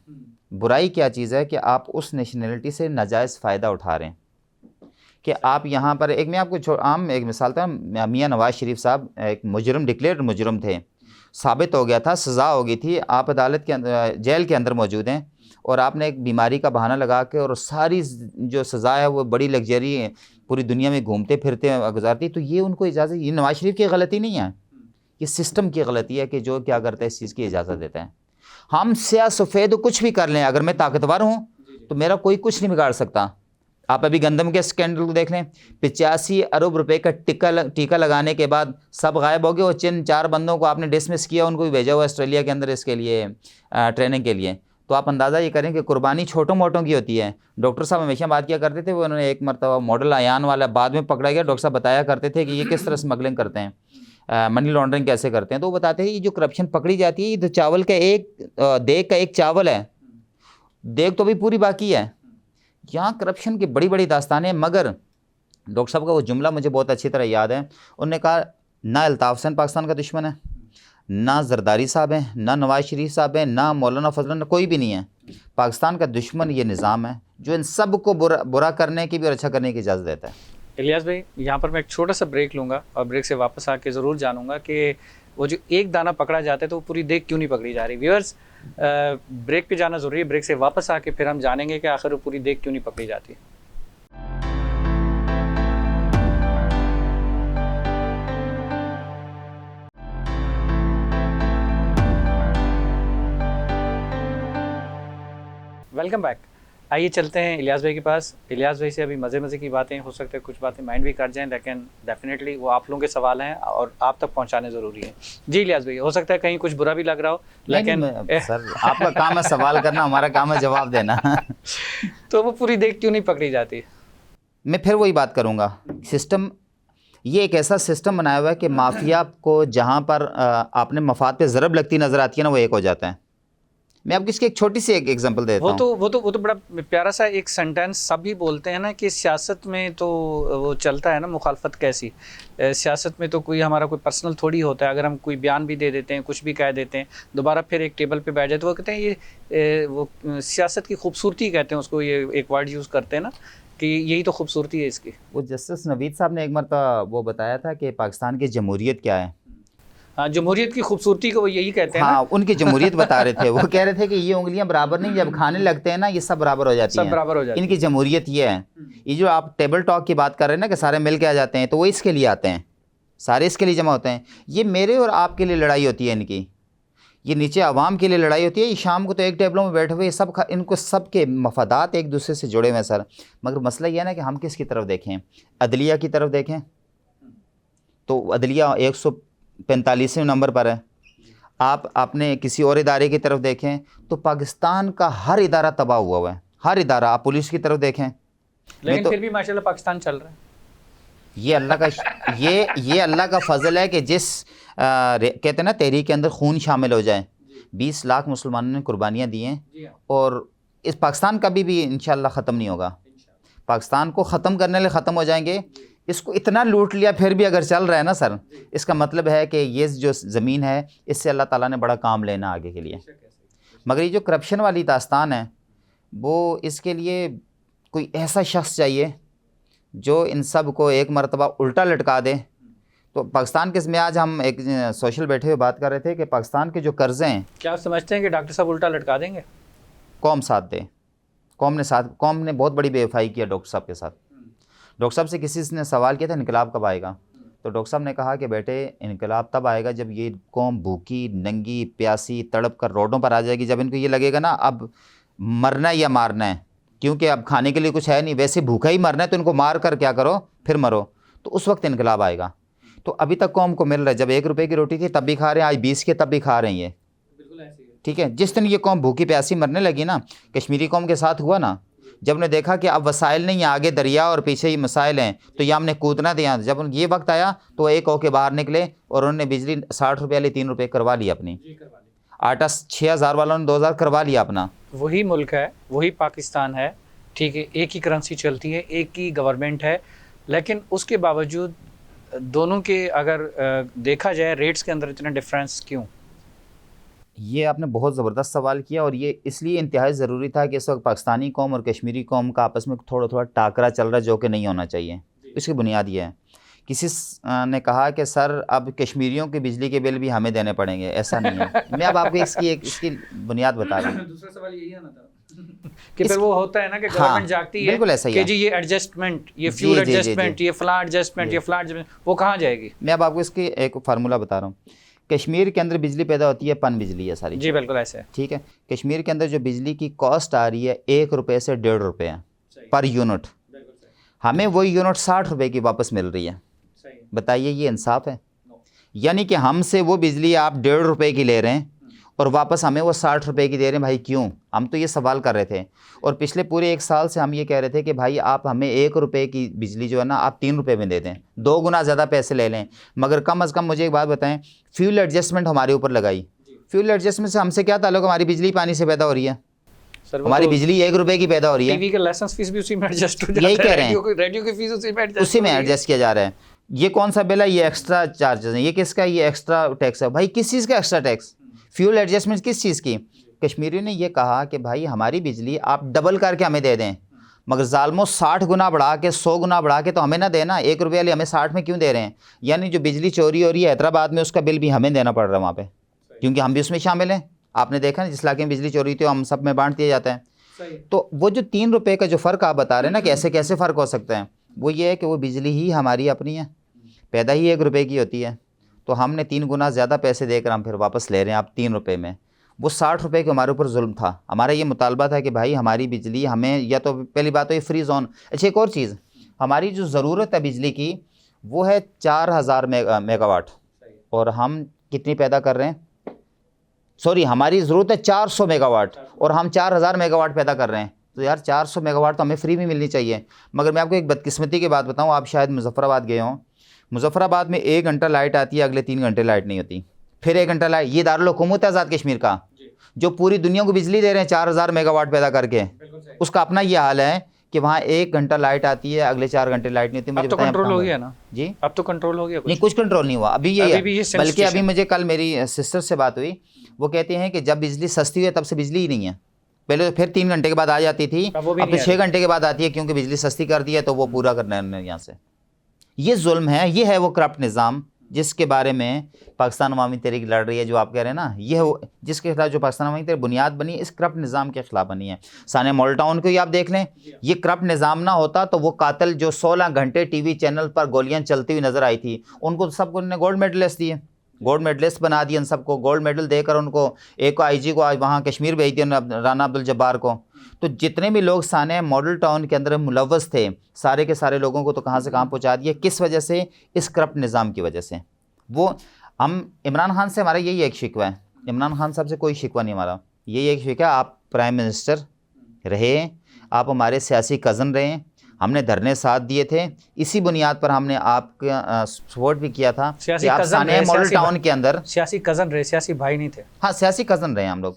बुराई क्या चीज़ है कि आप उस नेशनैलिटी से नाजायज़ फ़ायदा उठा रहे हैं, कि आप यहाँ पर एक मैं आपको आम एक मिसाल था। मियाँ नवाज़ शरीफ साहब एक मुजरम, डिक्लेयर्ड मुजरम थे, साबित हो गया था, सज़ा हो गई थी, आप अदालत के अंदर, जेल के अंदर मौजूद हैं, और आपने एक बीमारी का बहाना लगा के और सारी जो सज़ा है वो बड़ी लग्जरी है, पूरी दुनिया में घूमते फिरते गुजारती। तो ये उनको इजाज़त, ये नवाज़ शरीफ की गलती नहीं है, ये सिस्टम की गलती है कि जो क्या करता है इस चीज़ की इजाज़त देता है। हम स्याह सफ़ेद कुछ भी कर लें, अगर मैं ताकतवर हूँ तो मेरा कोई कुछ नहीं बिगाड़ सकता। आप अभी गंदम के स्कैंडल को देख लें, 85 अरब रुपए का टीका लगाने के बाद सब गायब हो गए। और 4 बंदों को आपने डिसमिस किया, उनको भी भेजा हुआ ऑस्ट्रेलिया के अंदर इसके लिए ट्रेनिंग के लिए। तो आप अंदाज़ा ये करें कि कुर्बानी छोटों मोटों की होती है। डॉक्टर साहब हमेशा बात किया करते थे, वो उन्होंने एक मरतबा मॉडल आयान वाला बाद में पकड़ा गया, डॉक्टर साहब बताया करते थे कि ये किस तरह स्मगलिंग करते हैं, मनी लॉन्ड्रिंग कैसे करते हैं। तो वो बताते हैं ये जो करप्शन पकड़ी जाती है, ये तो चावल का देग का एक चावल है, देग तो भी पूरी बाकी है। यहाँ करप्शन की बड़ी बड़ी दास्तानें, मगर डॉक्टर साहब का वो जुमला मुझे बहुत अच्छी तरह याद है। उन्होंने कहा ना अल्ताफ़ हुसैन पाकिस्तान का दुश्मन है, ना जरदारी साहब हैं, ना नवाज शरीफ साहब हैं, ना मौलाना फजलन, कोई भी नहीं है। पाकिस्तान का दुश्मन ये निज़ाम है जो इन सब को बुरा करने की भी और अच्छा करने की इजाज़त देता है। इलियास भाई, यहाँ पर मैं एक छोटा सा ब्रेक लूँगा और ब्रेक से वापस आके ज़रूर जानूंगा कि वो जो एक दाना पकड़ा जाता है तो वो पूरी देख क्यों नहीं पकड़ी जा रही। व्यूअर्स, ब्रेक पे जाना ज़रूरी है। ब्रेक से वापस आके फिर हम जानेंगे कि आखिर वो पूरी देख क्यों नहीं पकड़ी जाती। Welcome back. आइए चलते हैं इलियास भाई के पास। इलियास भाई से अभी मज़े की बातें, हो सकता है कुछ बातें माइंड भी कर जाएं, लेकिन डेफिनेटली वो आप लोगों के सवाल हैं और आप तक पहुंचाने ज़रूरी है। जी इलियास भाई, हो सकता है कहीं कुछ बुरा भी लग रहा हो, लेकिन सर आपका काम है सवाल करना, हमारा काम है जवाब देना। तो वो पूरी देख क्यों नहीं पकड़ी जाती? मैं फिर वही बात करूँगा। सिस्टम, ये एक ऐसा सिस्टम बनाया हुआ है कि माफिया को जहाँ पर आपने मफाद पे ज़रब लगती नज़र आती है ना, वो एक हो जाता है। मैं आपको इसकी एक छोटी सी एक एग्जांपल देता हूँ। वो तो बड़ा प्यारा सा एक सेंटेंस सभी बोलते हैं ना कि सियासत में तो वो चलता है ना, मुखालफत कैसी। सियासत में तो कोई हमारा कोई पर्सनल थोड़ी होता है। अगर हम कोई बयान भी दे देते हैं, कुछ भी कह देते हैं, दोबारा फिर एक टेबल पे बैठ जाते, तो वो कहते हैं ये वो सियासत की खूबसूरती कहते हैं उसको, ये एक वर्ड यूज़ करते हैं ना कि यही तो खूबसूरती है इसकी। वो जस्टिस नवीद साहब ने एक मरतबा वो बताया था कि पाकिस्तान की जमहूरियत क्या है। हाँ, जमहूरियत की खूबसूरती को वो यही कहते हैं। हाँ, उनकी जमहूरियत बता रहे थे। वो कह रहे थे कि ये उंगलियां बराबर नहीं, जब खाने लगते हैं ना ये सब बराबर हो जाती हैं, सब बराबर हो जाती है। इनकी जमहूरियत ये है। ये जो आप टेबल टॉक की बात कर रहे हैं ना कि सारे मिल के आ जाते हैं, तो वो इसके लिए आते हैं, सारे इसके लिए जमा होते हैं। ये मेरे और आपके लिए लड़ाई होती है इनकी, ये नीचे आवाम के लिए लड़ाई होती है। ये शाम को तो एक टेबलों में बैठे हुए सब इनको सब के मफादात एक दूसरे से जुड़े हुए हैं सर। मगर मसला ये है ना कि हम किसकी तरफ देखें। अदलिया की तरफ देखें तो अदलिया 145वें नंबर पर है। आप अपने किसी और इदारे की तरफ देखें तो पाकिस्तान का हर इदारा तबाह हुआ है, हर इदारा। आप पुलिस की तरफ देखें, लेकिन फिर भी माशाल्लाह पाकिस्तान चल रहा है। ये अल्लाह का ये अल्लाह का फजल है कि जिस कहते हैं ना तहरीक के अंदर खून शामिल हो जाए। 20 लाख मुसलमानों ने कुर्बानियाँ दी हैं और इस पाकिस्तान कभी भी इंशाअल्लाह ख़त्म नहीं होगा। पाकिस्तान को ख़त्म करने लिए ख़त्म हो जाएंगे। इसको इतना लूट लिया फिर भी अगर चल रहा है ना सर, इसका मतलब है कि ये जो ज़मीन है इससे अल्लाह ताला ने बड़ा काम लेना आगे के लिए। मगर ये जो करप्शन वाली दास्तान है वो, इसके लिए कोई ऐसा शख्स चाहिए जो इन सब को एक मरतबा उल्टा लटका दे। तो पाकिस्तान के इसमें आज हम एक सोशल बैठे हुए बात कर रहे थे कि पाकिस्तान के जो कर्ज़े हैं, क्या आप समझते हैं कि डॉक्टर साहब उल्टा लटका देंगे? कौम साथ दे, कौम ने बहुत बड़ी बेवफाई किया डॉक्टर साहब के साथ। डॉक्टर साहब से किसी ने सवाल किया था इनकलाब कब आएगा, तो डॉक्टर साहब ने कहा कि बेटे इनकलाब तब आएगा जब ये कौम भूखी नंगी प्यासी तड़प कर रोडों पर आ जाएगी, जब इनको ये लगेगा ना अब मरना है या मारना है, क्योंकि अब खाने के लिए कुछ है नहीं, वैसे भूखा ही मरना है तो इनको मार कर क्या करो फिर मरो, तो उस वक्त इनकलाब आएगा। तो अभी तक कौम को मिल रहा है, जब 1 रुपये की रोटी थी तब भी खा रहे हैं, आज 20 के तब भी खा रहे हैं ये, ठीक है। जिस दिन ये कौम भूखी प्यासी मरने लगी ना, कश्मीरी कौम के साथ हुआ ना, जब उन्हें देखा कि अब वसाइल नहीं, आगे दरिया और पीछे ही मसाइल हैं, तो ये हमने कूदना दिया। जब ये वक्त आया तो एक होके बाहर निकले और उन्होंने बिजली 60 रुपये वाली 3 रुपये करवा ली अपनी, आटा 6000 वालों ने 2000 करवा लिया अपना। वही मुल्क है, वही पाकिस्तान है, ठीक है, एक ही करेंसी चलती है, एक ही गवर्नमेंट है, लेकिन उसके बावजूद दोनों के अगर देखा जाए रेट्स के अंदर इतना डिफरेंस क्यों? ये आपने बहुत ज़बरदस्त सवाल किया और ये इसलिए इंतहाई ज़रूरी था कि इस वक्त पाकिस्तानी कौम और कश्मीरी कौम का आपस में थोड़ा थोड़ा टाकरा चल रहा है, जो कि नहीं होना चाहिए। इसकी बुनियाद ये है, किसी ने कहा कि सर अब कश्मीरियों के बिजली के बिल भी हमें देने पड़ेंगे, ऐसा नहीं है। मैं अब आपको इसकी बुनियाद बता रहा हूँ। दूसरा सवाल यही आना था कि फिर वो होता है ना कि गवर्नमेंट जागती है, बिल्कुल ऐसा ही कि जी ये एडजस्टमेंट, ये फ्यूल एडजस्टमेंट, ये फ्ला एडजस्टमेंट, ये फ्ला एडजस्टमेंट, वो कहाँ जाएगी? मैं अब आपको इसकी एक फार्मूला बता रहा हूँ। कश्मीर के अंदर बिजली पैदा होती है, पन बिजली है सारी। जी बिल्कुल ऐसे है, ठीक है। कश्मीर के अंदर जो बिजली की कॉस्ट आ रही है 1 रुपये से 1.5 रुपये पर यूनिट, हमें वही यूनिट 60 रुपये की वापस मिल रही है। बताइए ये इंसाफ है? यानी कि हमसे वो बिजली आप 1.5 रुपये की ले रहे हैं और वापस हमें वो 60 रुपये की दे रहे हैं। भाई क्यों? हम तो ये सवाल कर रहे थे और पिछले पूरे 1 साल से हम ये कह रहे थे कि भाई आप हमें 1 रुपये की बिजली जो है ना आप 3 रुपये में दे दें, 2 गुना ज़्यादा पैसे ले लें, मगर कम अज़ कम मुझे एक बात बताएं, फ्यूल एडजस्टमेंट हमारे ऊपर लगाई। फ्यूल एडजस्टमेंट से हमसे क्या ताल्लुक़? हमारी बिजली पानी से पैदा हो रही है। सर, वो हमारी तो बिजली 1 रुपए की पैदा हो रही है, टीवी का लाइसेंस फीस भी उसी में एडजस्ट हो जाता यही है, कह रहे हैं, रेडियो की फीस उसी में उसी में हो रही है। एडजस्ट किया जा रहा है। ये कौन सा बिल है, ये एक्स्ट्रा चार्जेस हैं, ये किसका, ये एक्स्ट्रा टैक्स है। भाई किस चीज़ का एक्स्ट्रा टैक्स, फ्यूल एडजस्टमेंट किस चीज़ की। कश्मीरी ने ये कहा कि भाई हमारी बिजली आप डबल करके हमें दे दें, मगर जालमो 60 गुना बढ़ा के 100 गुना बढ़ा के तो हमें ना देना, 1 रुपये वाली हमें 60 में क्यों दे रहे हैं। यानी जो बिजली चोरी हो रही है हैदराबाद में, उसका बिल भी हमें देना पड़ रहा है वहाँ पे, क्योंकि हम भी उसमें शामिल हैं। आपने देखा ना, जिस इलाके में बिजली चोरी थी हम सब में बांट दिया जाता है। तो वो जो 3 रुपये का जो फ़र्क आप बता रहे हैं ना कि ऐसे कैसे फ़र्क हो सकता है, वो ये है कि वो बिजली ही हमारी अपनी है, पैदा ही 1 रुपये की होती है, तो हमने 3 गुना ज़्यादा पैसे देकर हम फिर वापस ले रहे हैं आप 3 रुपये में। वो 60 रुपये के हमारे ऊपर जुल्म था। हमारा ये मुतालबा था कि भाई हमारी बिजली हमें, या तो पहली बात तो ये फ्री जोन। अच्छा एक और चीज़, हमारी जो ज़रूरत है बिजली की वो है 4000 मेगावाट, और हम कितनी पैदा कर रहे हैं, सॉरी हमारी ज़रूरत है 400 मेगावाट और हम 4000 मेगावाट पैदा कर रहे हैं। तो यार 400 मेगावाट तो हमें फ्री में मिलनी चाहिए। मगर मैं आपको एक बदकिस्मती की बात बताऊँ, आप शायद मुजफ्फराबाद गए हों, मुजफ्फराबाद में 1 घंटा लाइट आती है, अगले 3 घंटे लाइट नहीं होती, फिर 1 घंटा लाइट। ये दारुल हुकूमत है आज़ाद कश्मीर का, जो पूरी दुनिया को बिजली दे रहे हैं 4000 मेगावाट पैदा करके, उसका अपना ये हाल है कि वहाँ 1 घंटा लाइट आती है, अगले 4 घंटे लाइट नहीं होती। मुझे अब तो कंट्रोल हो गया ना जी, अब तो कंट्रोल हो गया नहीं कुछ कंट्रोल नहीं हुआ अभी, ये अभी है। भी ये बल्कि अभी मुझे कल मेरी सिस्टर से बात हुई, वो कहती हैं कि जब बिजली सस्ती हुई है तब से बिजली ही नहीं है। पहले तो फिर 3 घंटे के बाद आ जाती थी, अब तो 6 घंटे के बाद आती है, क्योंकि बिजली सस्ती कर दी है तो वो पूरा करना है यहाँ से। ये जुल्म है, ये है वो करप्ट निज़ाम जिसके बारे में पाकिस्तान अवामी तहरीक लड़ रही है। जो आप कह रहे हैं ना, ये है जिसके खिलाफ जो पाकिस्तान अवामी तहरीक बुनियाद बनी, इस करप्ट निज़ाम के खिलाफ बनी है। सानिया मॉडल टाउन को ही आप देख लें, ये करप्ट निज़ाम ना होता तो वो कातिल जो 16 घंटे टीवी चैनल पर गोलियां चलती हुई नजर आई थी, उनको सबको उन्होंने गोल्ड मेडलिस्ट दिए, गोल्ड मेडलिस्ट बना दिए, उन सबको गोल्ड मेडल देकर उनको, एक को IG को आज वहाँ कश्मीर भेज दिया राना अब्दुल जब्बार को। तो जितने भी लोग सानिया मॉडल टाउन के अंदर मुलव्वस थे, सारे के सारे लोगों को तो कहाँ से कहाँ पहुँचा दिया, किस वजह से, इस करप्ट निज़ाम की वजह से। वो हम इमरान खान से, हमारा यही एक शिकवा है, इमरान खान साहब से कोई शिकवा नहीं हमारा, यही एक शिकवा, आप प्राइम मिनिस्टर रहे, आप हमारे सियासी कज़न रहे, हमने धरने साथ दिए थे, इसी बुनियाद पर हमने आपका सपोर्ट भी किया था कि आप सानिया मॉडल टाउन के अंदर सियासी कज़न रहे, सियासी भाई नहीं थे। हाँ सियासी कज़न रहे हम लोग,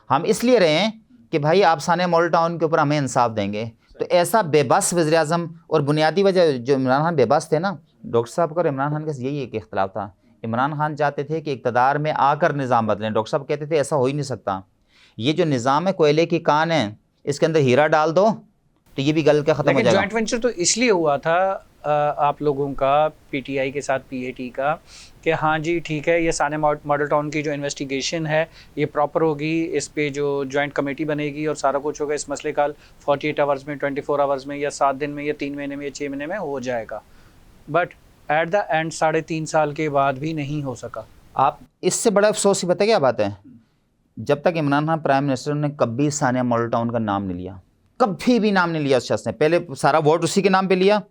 हम इसलिए रहे हैं कि भाई आप सानिया मॉडल टाउन के ऊपर हमें इंसाफ देंगे। तो ऐसा बेबस वज़ीर आज़म, और बुनियादी वजह जो इमरान खान बेबस थे ना, डॉक्टर साहब का और इमरान खान का यही एक इख्तलाफ था। इमरान खान चाहते थे कि इक़्तिदार में आकर निज़ाम बदलें, डॉक्टर साहब कहते थे ऐसा हो ही नहीं सकता, ये जो निज़ाम है कोयले की कान है, इसके अंदर हीरा डाल दो तो ये भी गल के ख़त्म हो जाएगा। जॉइंट वेंचर तो इसलिए हुआ था आप लोगों का PTI के साथ PAT का, कि हाँ जी ठीक है, ये सानिया मॉडल टाउन की जो इन्वेस्टिगेशन है ये प्रॉपर होगी, इस पे जो जॉइंट कमेटी बनेगी और सारा कुछ होगा, इस मसले का 48 आवर्स में, 24 आवर्स में, या 7 दिन में, या 3 महीने में, या 6 महीने में हो जाएगा। बट एट द एंड 3.5 साल के बाद भी नहीं हो सका। आप इससे बड़ा अफसोस ही पता क्या बात है, जब तक इमरान खान प्राइम मिनिस्टर ने कभी सानिया मॉडल टाउन का नाम नहीं लिया, कभी भी नाम नहीं लिया उस शख्स ने। पहले सारा वोट उसी के नाम पे लिया,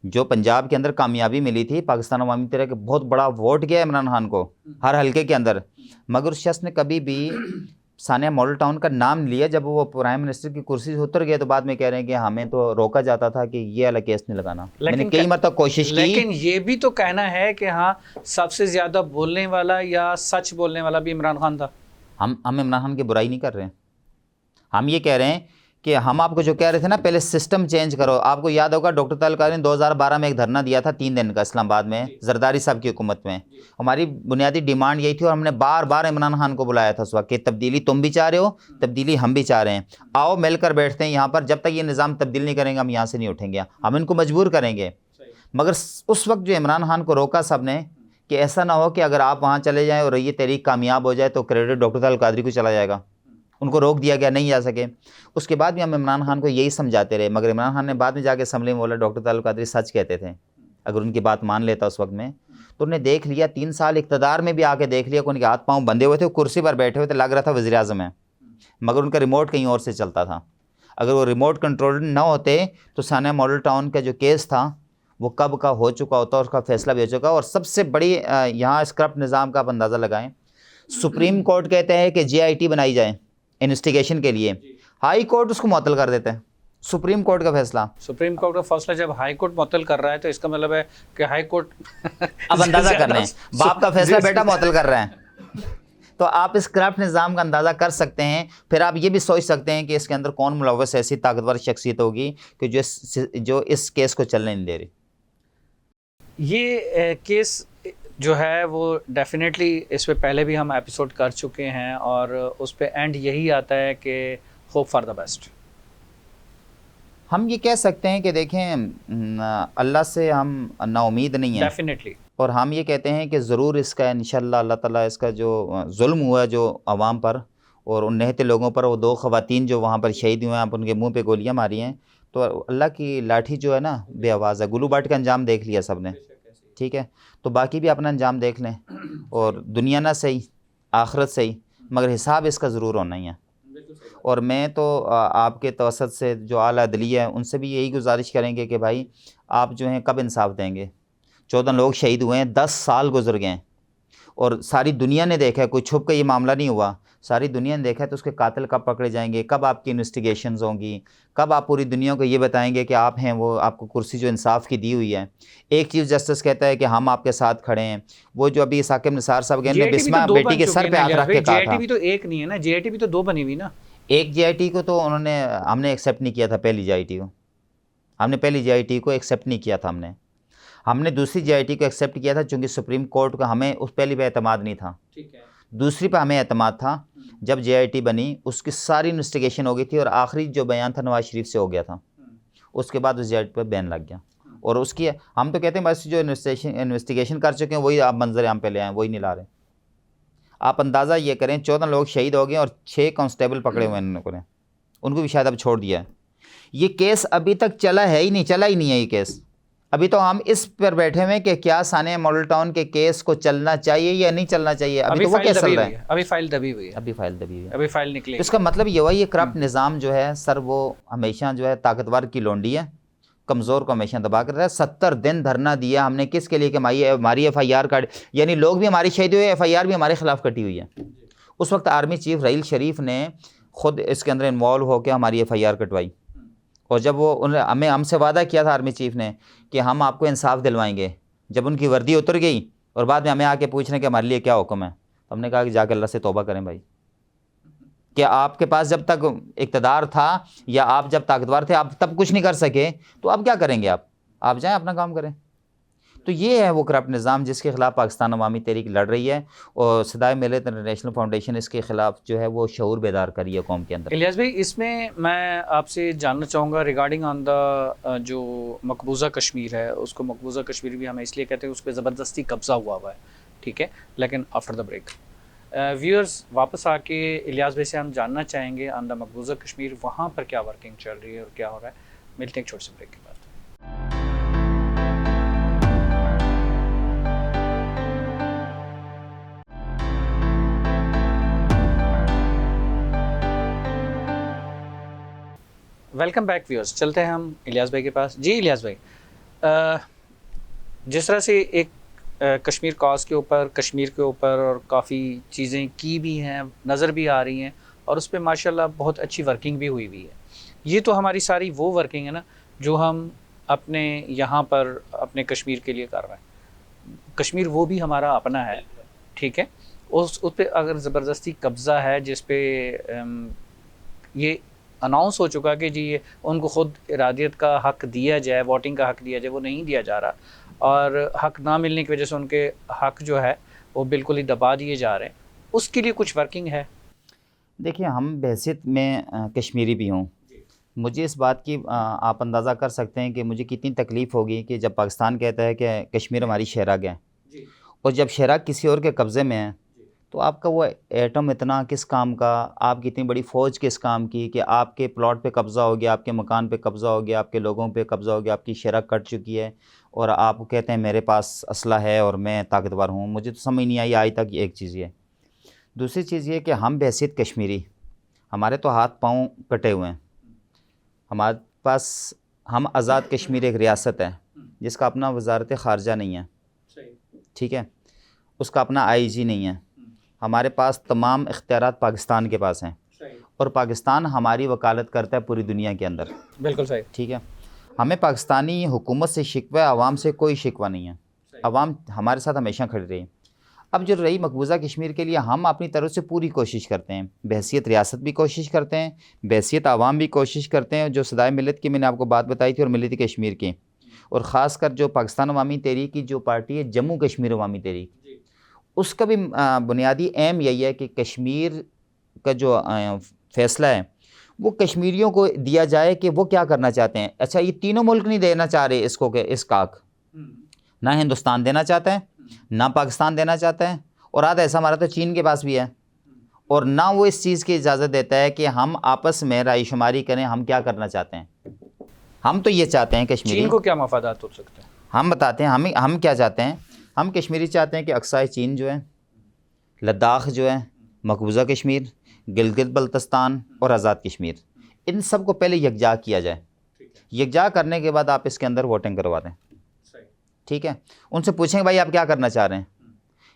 जो पंजाब के अंदर कामयाबी मिली थी, पाकिस्तान अवामी तहरीक के बहुत बड़ा वोट गया इमरान खान को हर हल्के के अंदर, मगर उस शख्स ने कभी भी सानिया मॉडल टाउन का नाम लिया। जब वो प्राइम मिनिस्टर की कुर्सी से उतर गए तो बाद में कह रहे हैं कि हमें तो रोका जाता था कि ये वाला केस नहीं लगाना। मैंने कई मरतबा कोशिश की, लेकिन ये भी तो कहना है कि हाँ सबसे ज़्यादा बोलने वाला या सच बोलने वाला भी इमरान खान था। हम इमरान खान की बुराई नहीं कर रहे हैं, हम ये कह रहे हैं कि हम आपको जो कह रहे थे ना, पहले सिस्टम चेंज करो। आपको याद होगा डॉक्टर तालिब कादरी ने 2012 में एक धरना दिया था 3 दिन का इस्लामाबाद में, जरदारी साहब की हुकूमत में। हमारी बुनियादी डिमांड यही थी और हमने बार बार इमरान खान को बुलाया था उस वक्त कि तब्दीली तुम भी चाह रहे हो, तब्दीली हम भी चाह रहे हैं, आओ मिलकर बैठते हैं यहाँ पर, जब तक ये निज़ाम तब्दील नहीं करेंगे हम यहाँ से नहीं उठेंगे, हम इनको मजबूर करेंगे। मगर उस वक्त जो इमरान खान को रोका सब ने कि ऐसा ना हो कि अगर आप वहाँ चले जाएँ और ये तहरीक कामयाब हो जाए तो क्रेडिट डॉक्टर तालिब कादरी को चला जाएगा, उनको रोक दिया गया, नहीं जा सके। उसके बाद भी हम इमरान खान को यही समझाते रहे, मगर इमरान खान ने बाद में जाके असम्बली में बोला डॉक्टर तालिब कादरी सच कहते थे। अगर उनकी बात मान लेता उस वक्त में तो उन्हें देख लिया, 3 साल इक़्तिदार में भी आके देख लिया कि उनके हाथ पाँव बंधे हुए थे, कुर्सी पर बैठे हुए थे, लग रहा था वज़ीर आज़म है, मगर उनका रिमोट कहीं और से चलता था। अगर वो रिमोट कंट्रोल ना होते तो सानिया मॉडल टाउन का जो केस था वो कब का हो चुका होता, उसका फैसला भी हो चुका। और सबसे बड़ी यहाँ स्क्रप्ट निज़ाम का आप अंदाज़ा लगाएं, सुप्रीम कोर्ट कहते हैं कि JIT बनाई जाए इन्वेस्टिगेशन के लिए, हाई कोर्ट उसको मुअत्तल कर देते हैं। सुप्रीम कोर्ट का फैसला, सुप्रीम कोर्ट का फैसला जब हाई कोर्ट मुअत्तल कर रहा है तो इसका मतलब है कि हाई कोर्ट अब अंदाजा कर रहे हैं, बाप का फैसला बेटा मुअत्तल कर रहा है, तो आप इस करप्ट निज़ाम का अंदाज़ा कर सकते हैं। फिर आप ये भी सोच सकते हैं कि इसके अंदर कौन मुलव्वस ऐसी ताकतवर शख्सियत होगी कि जो इस केस को चलने नहीं दे रही। ये केस जो है वो डेफिनेटली इस पे पहले भी हम एपिसोड कर चुके हैं और उस पे एंड यही आता है कि होप फॉर द बेस्ट। हम ये कह सकते हैं कि देखें, अल्लाह से हम नाउमीद नहीं हैं डेफिनेटली, और हम ये कहते हैं कि ज़रूर इसका इंशाल्लाह अल्लाह ताला इसका जो जुल्म हुआ है जो आवाम पर और उन निहत्ते लोगों पर, वो 2 ख़वातीन जो वहाँ पर शहीद हुए हैं, आप उनके मुंह पे गोलियां मारी हैं, तो अल्लाह की लाठी जो है ना बेआवाज़ है। गुलू बाट का अंजाम देख लिया सब ने, ठीक है, तो बाकी भी अपना अंजाम देख लें और दुनिया ना सही आखिरत सही, मगर हिसाब इसका ज़रूर होना ही है। और मैं तो आपके तवसत से जो आला अदलिया है उनसे भी यही गुजारिश करेंगे कि भाई आप जो हैं कब इंसाफ देंगे। 14 लोग शहीद हुए हैं, 10 साल गुजर गए हैं और सारी दुनिया ने देखा है, कोई छुप कर ये मामला नहीं हुआ, सारी दुनिया ने देखा है। तो उसके कातिल कब पकड़े जाएंगे, कब आपकी इन्वेस्टिगेशंस होंगी, कब आप पूरी दुनिया को ये बताएंगे कि आप हैं वो, आपको कुर्सी जो इंसाफ की दी हुई है। एक चीफ जस्टिस कहता है कि हम आपके साथ खड़े हैं, वो जो अभी साकिब निसार साहब गए ने बिस्मा बेटी के सर पे हाथ रख के कहा था। JIT भी तो एक नहीं है ना, JIT भी तो 2 बनी हुई ना। एक JIT को तो हमने एक्सेप्ट नहीं किया था, पहली JIT को हमने एक्सेप्ट नहीं किया था। हमने दूसरी JIT को एक्सेप्ट किया था चूँकि सुप्रीम कोर्ट का हमें उस पहली पे एतमाद नहीं था, ठीक है। दूसरी पे हमें एतमाद था। जब JIT बनी उसकी सारी इन्वेस्टिगेशन हो गई थी और आखिरी जो बयान था नवाज शरीफ से हो गया था, उसके बाद उस JIT पर बैन लग गया। और उसकी हम तो कहते हैं बस जो इन्वेस्टिगेशन कर चुके हैं वही आप मंजर आम पे ले आए, वही नहीं ला रहे। आप अंदाज़ा ये करें 14 लोग शहीद हो गए और 6 कांस्टेबल पकड़े हुए हैं उन्होंने, उनको भी शायद अब छोड़ दिया है। ये केस अभी तक चला ही नहीं है ये केस। अभी तो हम इस पर बैठे हुए हैं कि क्या सानिया मॉडल टाउन के केस को चलना चाहिए या नहीं चलना चाहिए। अभी तो वो केस चल रहा है, अभी फाइल दबी हुई है, अभी फाइल निकली। इसका मतलब ये हुआ ये करप्ट निज़ाम जो है सर वो हमेशा जो है ताकतवर की लोंडी है, कमज़ोर को हमेशा दबा कर रहा है। 70 दिन धरना दिया हमने किसके लिए कि हमारी FIR काट, यानी लोग भी हमारी शहीद हुए, FIR भी हमारे खिलाफ कटी हुई है। उस वक्त आर्मी चीफ रहील शरीफ ने खुद इसके अंदर इन्वॉल्व होकर हमारी FIR कटवाई और जब वो उन्होंने हमसे वादा किया था आर्मी चीफ ने कि हम आपको इंसाफ दिलवाएंगे, जब उनकी वर्दी उतर गई और बाद में हमें आके पूछ रहे हैं कि हमारे लिए क्या हुक्म है, तो हमने कहा कि जाकर अल्लाह से तौबा करें भाई, कि आपके पास जब तक इक़्तिदार था या आप जब ताकतवर थे आप तब कुछ नहीं कर सके, तो अब क्या करेंगे आप जाएं अपना काम करें। तो ये है वो करप्ट निज़ाम जिसके ख़िलाफ़ पाकिस्तान अवामी तहरीक लड़ रही है और सदाए मिल्लत इंटरनेशनल फाउंडेशन इसके ख़िलाफ़ जो है वो शऊर बेदार करी है कौम के अंदर। इलियास भाई, इसमें मैं आपसे जानना चाहूँगा रिगार्डिंग ऑन द जो मकबूजा कश्मीर है, उसको मकबूजा कश्मीर भी हमें इसलिए कहते हैं उस पर ज़बरदस्ती कब्ज़ा हुआ है, ठीक है, लेकिन आफ्टर द ब्रेक व्यूअर्स वापस आके इलियास भाई से हम जानना चाहेंगे ऑन द मकबूजा कश्मीर, वहाँ पर क्या वर्किंग चल रही है और क्या हो रहा है। मिलते हैं एक छोटे से ब्रेक के बाद। वेलकम बैक व्यूअर्स, चलते हैं हम इलियास भाई के पास। जी इलियास भाई, जिस तरह से एक कश्मीर कॉज के ऊपर, कश्मीर के ऊपर और काफ़ी चीज़ें की भी हैं, नज़र भी आ रही हैं और उस पर माशाल्लाह बहुत अच्छी वर्किंग भी हुई है। ये तो हमारी सारी वो वर्किंग है ना जो हम अपने यहाँ पर अपने कश्मीर के लिए कर रहे हैं। कश्मीर वो भी हमारा अपना है, ठीक है, उस पर अगर ज़बरदस्ती कब्ज़ा है जिस पे ये अनाउंस हो चुका कि जी ये उनको ख़ुद इरादियत का हक़ दिया जाए, वोटिंग का हक़ दिया जाए, वो नहीं दिया जा रहा और हक़ ना मिलने की वजह से उनके हक़ जो है वो बिल्कुल ही दबा दिए जा रहे हैं, उसके लिए कुछ वर्किंग है। देखिए, हम बहसीत में कश्मीरी भी हूँ, मुझे इस बात की आप अंदाज़ा कर सकते हैं कि मुझे कितनी तकलीफ़ होगी कि जब पाकिस्तान कहता है कि कश्मीर हमारी शहराग है और जब शहराग किसी और के कब्ज़े में है तो आपका वो एटम इतना किस काम का, आपकी इतनी बड़ी फ़ौज किस काम की कि आपके प्लॉट पे कब्ज़ा हो गया, आपके मकान पे कब्ज़ा हो गया, आपके लोगों पे कब्ज़ा हो गया, आपकी शहराग कट चुकी है और आप कहते हैं मेरे पास असला है और मैं ताकतवर हूँ। मुझे तो समझ नहीं आई आज तक एक चीज़ ये। दूसरी चीज़ ये कि हम बहसीत कश्मीरी, हमारे तो हाथ पाँव कटे हुए हैं, हमारे पास हम आज़ाद कश्मीर एक रियासत है जिसका अपना वजारत ख़ारजा नहीं है, ठीक है, उसका अपना IG नहीं है, हमारे पास तमाम इख्तियारात पाकिस्तान के पास हैं और पाकिस्तान हमारी वकालत करता है पूरी दुनिया के अंदर। बिल्कुल सही, ठीक है, हमें पाकिस्तानी हुकूमत से शिकवा, आवाम से कोई शिकवा नहीं है, आवाम हमारे साथ हमेशा खड़ी रही। अब जो रही मकबूजा कश्मीर के लिए हम अपनी तरफ से पूरी कोशिश करते हैं, बहैसियत रियासत भी कोशिश करते हैं, बहैसियत आवाम भी कोशिश करते हैं। जो सदाए मिलत की मैंने आपको बात बताई थी और मिलती कश्मीर की, और ख़ासकर जो पाकिस्तान अवामी तहरीक की जो पार्टी है जम्मू कश्मीर अवामी तहरीक, उसका भी बुनियादी एम यही है कि कश्मीर का जो फ़ैसला है वो कश्मीरियों को दिया जाए कि वो क्या करना चाहते हैं। अच्छा, ये तीनों मुल्क नहीं देना चाह रहे इसको, कि इस काक ना हिंदुस्तान देना चाहता है, ना पाकिस्तान देना चाहता है, और आधा ऐसा हमारा तो चीन के पास भी है, और ना वो इस चीज़ की इजाज़त देता है कि हम आपस में रायशुमारी करें हम क्या करना चाहते हैं। हम तो ये चाहते हैं कश्मीरी, चीन को क्या मफादात हो सकते हैं, हम बताते हैं हम क्या चाहते हैं। हम कश्मीरी चाहते हैं कि अक्साई चीन जो है, लद्दाख जो है, मकबूजा कश्मीर, गिलगित बल्तिस्तान और आज़ाद कश्मीर, इन सब को पहले यकजा किया जाए। यकजा करने के बाद आप इसके अंदर वोटिंग करवा दें, ठीक है। उनसे पूछेंगे भाई आप क्या करना चाह रहे हैं,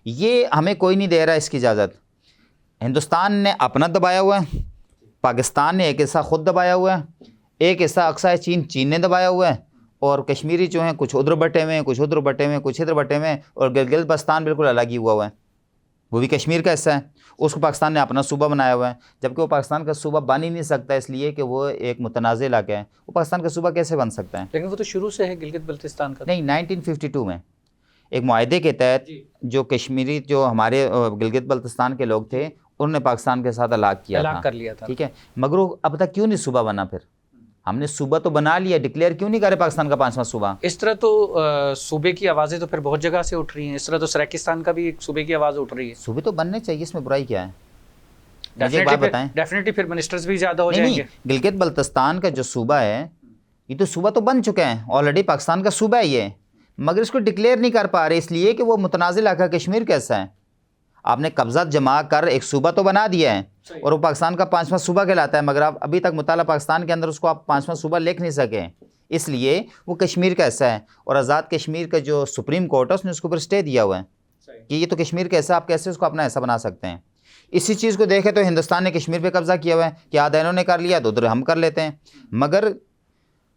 ये हमें कोई नहीं दे रहा इसकी इजाज़त। हिंदुस्तान ने अपना दबाया हुआ है, पाकिस्तान ने एक हिस्सा ख़ुद दबाया हुआ है, एक हिस्सा अक्साई चीन ने दबाया हुआ है, और कश्मीरी जो हैं कुछ उधर बटे हुए हैं, कुछ उधर बटे हुए हैं, कुछ इधर बटे हुए हैं, और गिलगित बल्तिस्तान बिल्कुल अलग ही हुआ है, वो भी कश्मीर का हिस्सा है। उसको पाकिस्तान ने अपना सूबा बनाया हुआ है, जबकि वो पाकिस्तान का सूबा बन ही नहीं सकता, इसलिए कि वो एक मुतनाज़ इलाका है। वो पाकिस्तान का सूबा कैसे बन सकता है? लेकिन वो तो शुरू से है गिलगित बल्तिस्तान का। नहीं, 1952 में एक मुआहदे के तहत जो कश्मीरी जो हमारे गिलगित बल्तिस्तान के लोग थे उन्होंने पाकिस्तान के साथ अलाग कर लिया था, ठीक है। मगर वो अब तक क्यों नहीं सूबा बना? फिर हमने सूबा तो बना लिया, डिक्लेयर क्यों नहीं करे पाकिस्तान का 5वां सूबा? इस तरह तो सूबे की आवाज़ें तो फिर बहुत जगह से उठ रही हैं, इस तरह तो सराकिस्तान का भी एक सूबे की आवाज़ उठ रही है। सूबे तो बनने चाहिए, इसमें बुराई क्या है? मुझे एक बात बताएं। डेफिनेटली फिर मिनिस्टर्स भी ज़्यादा हो जाएंगे। गिलगित बल्तिस्तान का जो सूबा है ये तो सूबा तो बन चुका है ऑलरेडी, पाकिस्तान का सूबा है ये, मगर इसको डिक्लेयर नहीं कर पा रहे, इसलिए कि वो मुतनाज़ इलाका कश्मीर कैसा है। आपने कब्ज़ा जमा कर एक सूबा तो बना दिया है, और वो पाकिस्तान का 5वां सूबा कहलाता है, मगर आप अभी तक मुताला पाकिस्तान के अंदर उसको आप 5वां सूबा लिख नहीं सके, इसलिए वो कश्मीर का हिस्सा है। और आज़ाद कश्मीर का जो सुप्रीम कोर्ट है उसने उसके ऊपर स्टे दिया हुआ है कि ये तो कश्मीर का हिस्सा, आप कैसे उसको अपना हिस्सा बना सकते हैं। इसी चीज़ को देखें तो हिंदुस्तान ने कश्मीर पर कब्ज़ा किया हुआ है कि आधा इन्होंने कर लिया तो उधर हम कर लेते हैं। मगर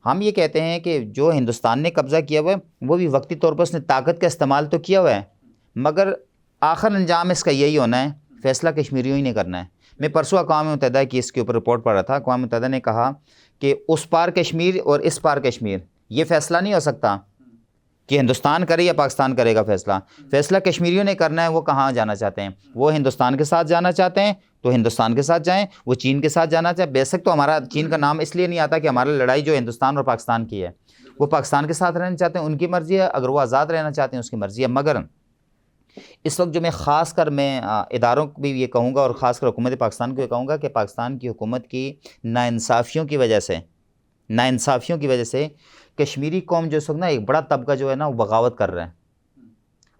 हम ये कहते हैं कि जो हिंदुस्तान ने कब्ज़ा किया हुआ है वो भी वक्ती तौर पर उसने ताकत का इस्तेमाल तो किया हुआ है, मगर आखिर अंजाम इसका यही होना है, फ़ैसला कश्मीरियों ही ने करना है। मैं परसों अक़वाम मुत्तहिदा की इसके ऊपर रिपोर्ट पढ़ रहा था। अक़वाम मुत्तहिदा ने कहा कि उस पार कश्मीर और इस पार कश्मीर ये फ़ैसला नहीं हो सकता कि हिंदुस्तान करे या पाकिस्तान करेगा फ़ैसला। फ़ैसला कश्मीरियों ने करना है, वो कहाँ जाना चाहते हैं। वो हिंदुस्तान के साथ जाना चाहते हैं तो हिंदुस्तान के साथ जाएँ, वो चीन के साथ जाना चाहे। बेशक तो हमारा चीन का नाम इसलिए नहीं आता कि हमारी लड़ाई जो हिंदुस्तान और पाकिस्तान की है, वो पाकिस्तान के साथ रहना चाहते हैं, उनकी मर्ज़ी है। अगर वो आज़ाद रहना चाहते हैं उसकी मर्ज़ी है। मगर इस वक्त जो मैं ख़ास कर मैं इदारों को भी ये कहूँगा और ख़ास कर हुकूमत पाकिस्तान को ये कहूँगा कि पाकिस्तान की हुकूमत की नाइंसाफ़ियों की वजह से कश्मीरी कौम जो इस वक्त ना एक बड़ा तबका जो है ना वो बगावत कर रहा है,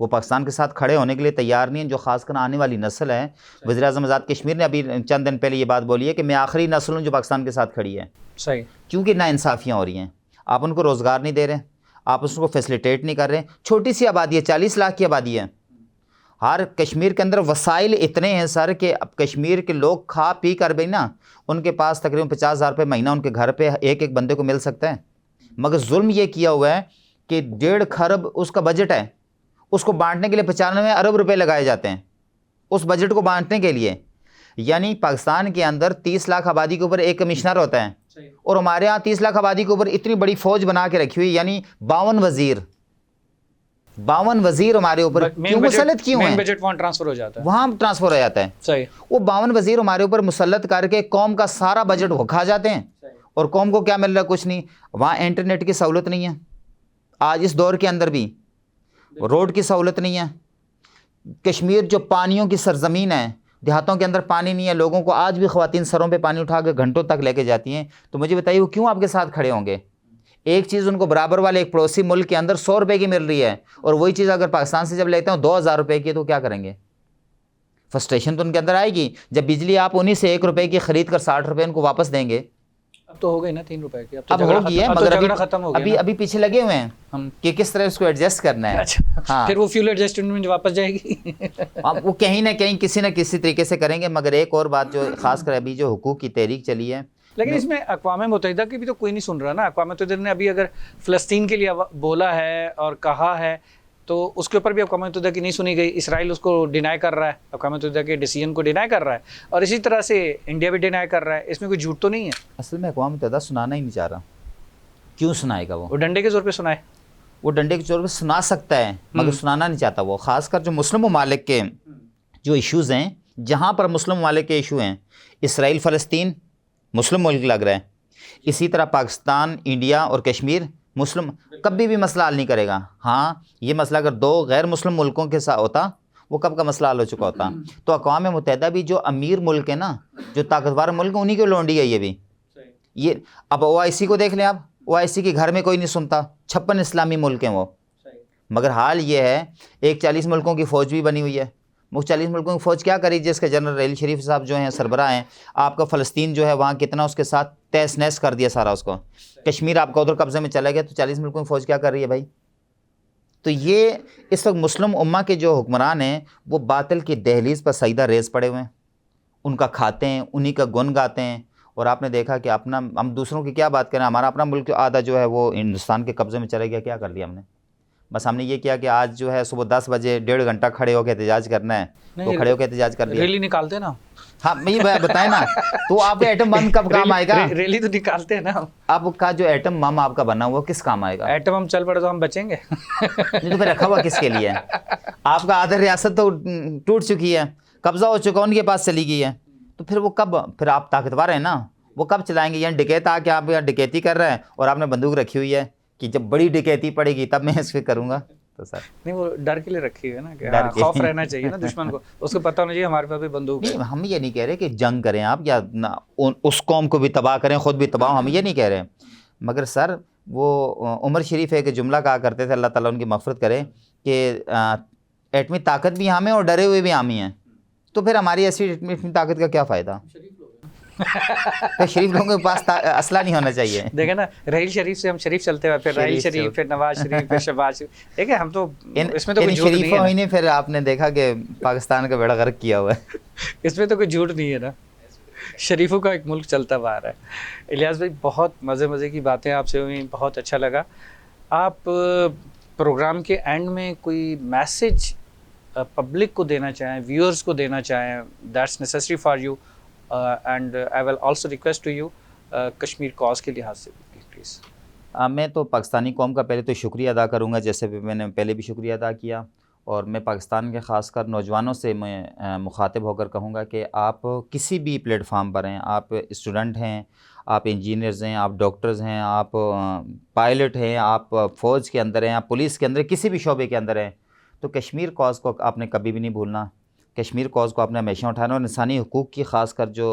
वो पाकिस्तान के साथ खड़े होने के लिए तैयार नहीं है। जो ख़ासकर आने वाली नस्ल है, वज़ीर-ए-आज़म आज़ाद कश्मीर ने अभी चंद दिन पहले ये बात बोली है कि मैं आखिरी नस्ल हूँ जो पाकिस्तान के साथ खड़ी है। सही, क्योंकि नाइंसाफ़ियाँ हो रही हैं, आप उनको रोज़गार नहीं दे रहे, आप उसको फैसिलिटेट नहीं कर रहे। छोटी सी आबादी है, 40 लाख की आबादी है। हर कश्मीर के अंदर वसाइल इतने हैं सर कि अब कश्मीर के लोग खा पी कर भी ना उनके पास तकरीबन 50,000 रुपये महीना उनके घर पे एक एक बंदे को मिल सकता है। मगर जुल्म ये किया हुआ है कि 1.5 खरब उसका बजट है, उसको बांटने के लिए 95 अरब रुपए लगाए जाते हैं उस बजट को बांटने के लिए। यानी पाकिस्तान के अंदर 30 लाख आबादी के ऊपर एक कमिश्नर होता है, और हमारे यहाँ 30 लाख आबादी के ऊपर इतनी बड़ी फ़ौज बना के रखी हुई, यानी 52 वज़ीर हमारे ऊपर क्यों मुसल्लत क्यों है? बजट वहाँ ट्रांसफ़र हो जाता है, वहाँ ट्रांसफ़र हो जाता है। सही, वो 52 वज़ीर हमारे ऊपर मुसल्लत करके कौम का सारा बजट वो खा जाते हैं, और कौम को क्या मिल रहा है? कुछ नहीं। वहाँ इंटरनेट की सहूलत नहीं है, आज इस दौर के अंदर भी रोड की सहूलत नहीं है। कश्मीर जो पानियों की सरजमीन है, देहातों के अंदर पानी नहीं है, लोगों को आज भी ख़वातीन सरों पे पानी उठा के घंटों तक लेके जाती हैं। तो मुझे बताइए वो क्यों आपके साथ खड़े होंगे? एक चीज़ उनको बराबर वाले एक पड़ोसी मुल्क के अंदर 100 रुपये की मिल रही है, और वही चीज़ अगर पाकिस्तान से जब लेते हैं 2,000 रुपये की, तो क्या करेंगे? फ्रस्ट्रेशन तो उनके अंदर आएगी। जब बिजली आप उन्हीं से 1 रुपये की ख़रीद कर 60 रुपये उनको वापस देंगे। अब तो हो गई ना 3 रुपए की, अब होगी है, मगर अभी अभी पीछे लगे हुए हैं हम कि किस तरह इसको एडजस्ट करना है। अच्छा, हाँ, फिर वो फ्यूल एडजस्टमेंट वापस जाएगी। अब वो कहीं ना कहीं किसी न किसी तरीके से करेंगे। मगर एक और बात जो खासकर अभी जो हुकूक की तहरीक चली है, लेकिन इसमें अक़वाम मुत्तहिदा की भी तो कोई नहीं सुन रहा ना। अक़वाम मुत्तहिदा ने अभी अगर फ़लस्तीन के लिए बोला है और कहा है तो उसके ऊपर भी अक़वाम मुत्तहिदा की नहीं सुनी गई। इसराइल उसको डिनाई कर रहा है, अक़वाम मुत्तहिदा के डिसीजन को डिनाई कर रहा है, और इसी तरह से इंडिया भी डिनाई कर रहा है। इसमें कोई झूठ तो नहीं है? असल में अक़वाम मुत्तहिदा सुनाना ही नहीं चाह रहा। क्यों सुनाएगा वो डंडे के जोर पे सुनाए। वो डंडे के जोर पे सुना सकता है मगर सुनाना नहीं चाहता वो। ख़ासकर जो मुस्लिम ममालिक के जो इश्यूज़ हैं, जहाँ पर मुस्लिम ममालिक के इशू हैं, इसराइल फ़लस्तीन मुस्लिम मुल्क लग रहा है, इसी तरह पाकिस्तान, इंडिया और कश्मीर मुस्लिम कभी भी मसला हल नहीं करेगा। हाँ, ये मसला अगर दो गैर मुस्लिम मुल्कों के साथ होता वो कब का मसला हल हो चुका होता। तो अक़वाम मुत्तहिदा भी जो अमीर मुल्क है ना, जो ताकतवर मुल्क है, उन्हीं की लौंडी है ये भी। ये अब OIC को देख लें आप, OIC के घर में कोई नहीं सुनता, 56 इस्लामी मुल्क हैं वो। मगर हाल ये है, एक 40 मुल्कों की फ़ौज भी बनी हुई है। वो 40 मुल्कों की फ़ौज क्या करी, जिसके जनरल रेल शरीफ साहब जो हैं सरबराह हैं, आपका फ़लस्तीन जो है वहाँ कितना उसके साथ तहस नहस कर दिया सारा उसको। कश्मीर आपका उधर कब्ज़े में चला गया, तो 40 मुल्कों की फ़ौज क्या कर रही है भाई। तो ये इस वक्त मुस्लिम उम्मा के जो हुक्मरान हैं वो बातिल की दहलीज़ पर सईदा रेज़ पड़े हुए हैं, उनका खाते हैं, उन्हीं का गुन गाते हैं। और आपने देखा कि अपना, हम दूसरों की क्या बात करें, हमारा अपना मुल्क आधा जो है वो हिंदुस्तान के कब्ज़े में चला गया। क्या कर लिया हमने? बस हमने ये किया कि आज जो है सुबह 10 बजे 1.5 घंटा खड़े होकर एहतजाज करना है, तो खड़े होकर एहतजाज कर लिया। रैली निकालते ना। हाँ मैं बताए ना, तो आपका एटम बम कब काम आएगा? रैली तो निकालते हैं ना। आपका जो एटम बम आपका बना हुआ किस काम आएगा? एटम बम चल पड़े तो हम बचेंगे। नहीं तो फिर रखा हुआ किसके लिए है? आपका आधा रियासत तो टूट चुकी है, कब्जा हो चुका, उनके पास चली गई है। तो फिर वो कब, फिर आप ताकतवर हैं ना, वो कब चलाएंगे? यहाँ डकैत आके आप यहाँ डकैती कर रहे हैं और आपने बंदूक रखी हुई है कि जब बड़ी डकैती पड़ेगी तब मैं इस पर करूँगा। तो सर नहीं, वो डर के लिए रखी है ना, कि खौफ रहना चाहिए ना दुश्मन को, उसको पता होना चाहिए हमारे पास भी बंदूक है। हम ये नहीं कह रहे कि जंग करें आप या ना उस कौम को भी तबाह करें, खुद भी तबाह, हम ये नहीं कह रहे। मगर सर वो उमर शरीफ एक जुमला कहा करते थे, अल्लाह ताला उनकी मग़फ़िरत करे, कि एटमी ताकत भी हम हैं और डरे हुए भी हम ही हैं। तो फिर हमारी ऐसी एटमी ताकत का क्या फ़ायदा? तो शरीफ लोगों के पास असला नहीं होना चाहिए। देखे ना, रहील शरीफ से हम शरीफ चलते हुए, फिर राहील शरीफ, फिर नवाज शरीफ, फिर शहबाज शरीफ। ठीक है, हम तो इसमें तो कोई झूठ नहीं है ना। फिर आपने देखा कि पाकिस्तान का बेड़ा गर्क किया हुआ है। इसमें तो कोई झूठ नहीं है ना, शरीफों का एक मुल्क चलता हुआ आ रहा है। इलियास भाई, बहुत मज़े की बातें आपसे हुई, बहुत अच्छा लगा। आप प्रोग्राम के एंड में कोई मैसेज पब्लिक को देना चाहें, व्यूअर्स को देना चाहें, that's necessary for you, and I will also request to you Kashmir cause के लिहाज से प्लीज़। मैं तो पाकिस्तानी कौम का पहले तो शुक्रिया अदा करूँगा, जैसे भी मैंने पहले भी शुक्रिया अदा किया। और मैं पाकिस्तान के ख़ासकर नौजवानों से मैं मुखातिब होकर कहूँगा कि आप किसी भी प्लेटफार्म पर हैं, आप स्टूडेंट हैं, आप इंजीनियर्स हैं, आप डॉक्टर्स हैं, आप पायलट हैं, आप फ़ौज के अंदर हैं, आप पुलिस के अंदर, किसी भी शोबे के अंदर हैं, तो कश्मीर कॉज को आपने कभी भी नहीं भूलना। कश्मीर कॉज को आपने हमेशा उठाना और इंसानी हुकूक़ की ख़ासकर जो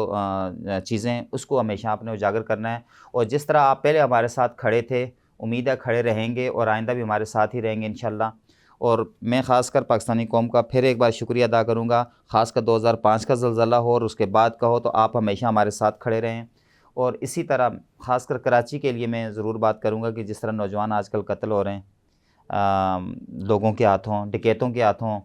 चीज़ें उसको हमेशा आपने उजागर करना है। और जिस तरह आप पहले हमारे साथ खड़े थे, उम्मीद है खड़े रहेंगे और आइंदा भी हमारे साथ ही रहेंगे इंशाल्लाह। और मैं ख़ासकर पाकिस्तानी कौम का फिर एक बार शुक्रिया अदा करूँगा, ख़ासकर 2005 का ज़लज़ला हो और उसके बाद का हो, तो आप हमेशा हमारे साथ खड़े रहें। और इसी तरह ख़ासकर कराची के लिए मैं ज़रूर बात करूँगा कि जिस तरह नौजवान आजकल कत्ल हो रहे हैं लोगों के हाथों, डकैतों के हाथों,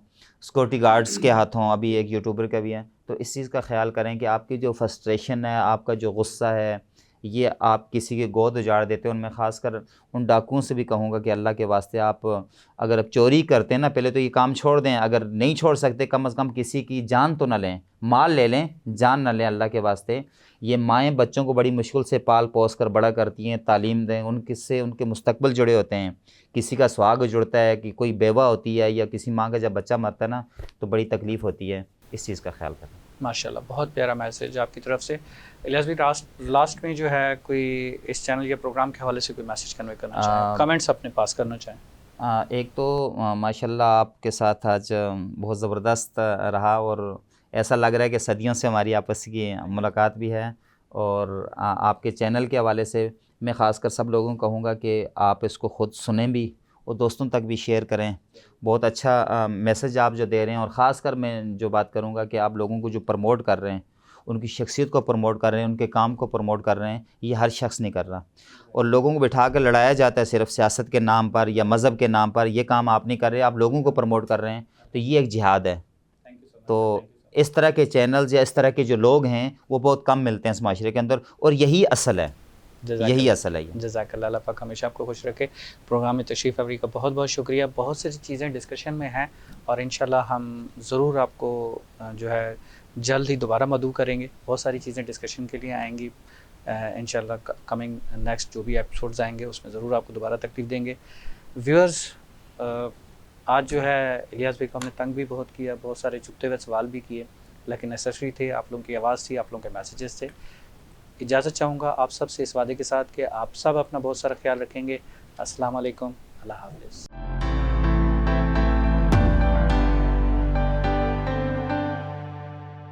सिक्योरिटी गार्ड्स के हाथों, अभी एक यूट्यूबर का भी है, तो इस चीज़ का ख्याल करें कि आपकी जो फ्रस्ट्रेशन है, आपका जो गुस्सा है, ये आप किसी की गोद उजाड़ देते हैं। और मैं ख़ासकर उन डाकुओं से भी कहूँगा कि अल्लाह के वास्ते आप अगर आप चोरी करते हैं ना, पहले तो ये काम छोड़ दें। अगर नहीं छोड़ सकते, कम से कम किसी की जान तो ना लें, माल ले लें, जान ना लें अल्लाह के वास्ते। ये माएँ बच्चों को बड़ी मुश्किल से पाल पोस कर बड़ा करती हैं, तालीम दें, उनसे उनके मुस्तकबिल जुड़े होते हैं। किसी का सुहाग जुड़ता है, कि कोई बेवा होती है, या किसी माँ का जब बच्चा मरता है ना, तो बड़ी तकलीफ़ होती है। इस चीज़ का ख्याल करें। माशाल्लाह, बहुत प्यारा मैसेज आपकी तरफ से। इलियास भाई, लास्ट में जो है कोई इस चैनल के प्रोग्राम के हवाले से कोई मैसेज कन्वे करना चाहें, कमेंट्स अपने पास करना चाहें? एक तो माशाल्लाह आपके साथ आज बहुत ज़बरदस्त रहा और ऐसा लग रहा है कि सदियों से हमारी आपस की मुलाकात भी है। और आपके चैनल के हवाले से मैं ख़ासकर सब लोगों को कहूँगा कि आप इसको ख़ुद सुनें भी और दोस्तों तक भी शेयर करें। बहुत अच्छा मैसेज आप जो दे रहे हैं। और ख़ासकर मैं जो बात करूँगा कि आप लोगों को जो प्रमोट कर रहे हैं, उनकी शख्सियत को प्रमोट कर रहे हैं, उनके काम को प्रमोट कर रहे हैं, ये हर शख्स नहीं कर रहा। और लोगों को बिठा कर लड़ाया जाता है सिर्फ सियासत के नाम पर या मज़हब के नाम पर, ये काम आप नहीं कर रहे, आप लोगों को प्रमोट कर रहे हैं, तो ये एक जिहाद है। तो इस तरह के चैनल्स या इस तरह के जो लोग हैं वो बहुत कम मिलते हैं इस माशरे के अंदर, और यही असल है। यही असल है ये। जज़ाकल्लाह, अल्लाह पाक हमेशा आपको खुश रखे। प्रोग्राम में तशरीफ़ आवरी का बहुत बहुत शुक्रिया। बहुत सारी चीज़ें डिस्कशन में हैं और इंशाल्लाह हम ज़रूर आपको जो है जल्द ही दोबारा मदऊ करेंगे। बहुत सारी चीज़ें डिस्कशन के लिए आएंगी इंशाल्लाह। कमिंग नेक्स्ट जो भी एपिसोड्स आएंगे उसमें ज़रूर आपको दोबारा तकलीफ़ देंगे। व्यूअर्स, आज जो है इलियास भाई को हमने तंग भी बहुत किया, बहुत सारे चुभते हुए सवाल भी किए, लेकिन नेसेसरी थे। आप लोगों की आवाज़ थी, आप लोगों के मैसेजेस थे। इजाज़त चाहूँगा आप सब से इस वादे के साथ कि आप सब अपना बहुत सारा ख्याल रखेंगे। अस्सलाम वालेकुम, अल्लाह हाफ़िज़।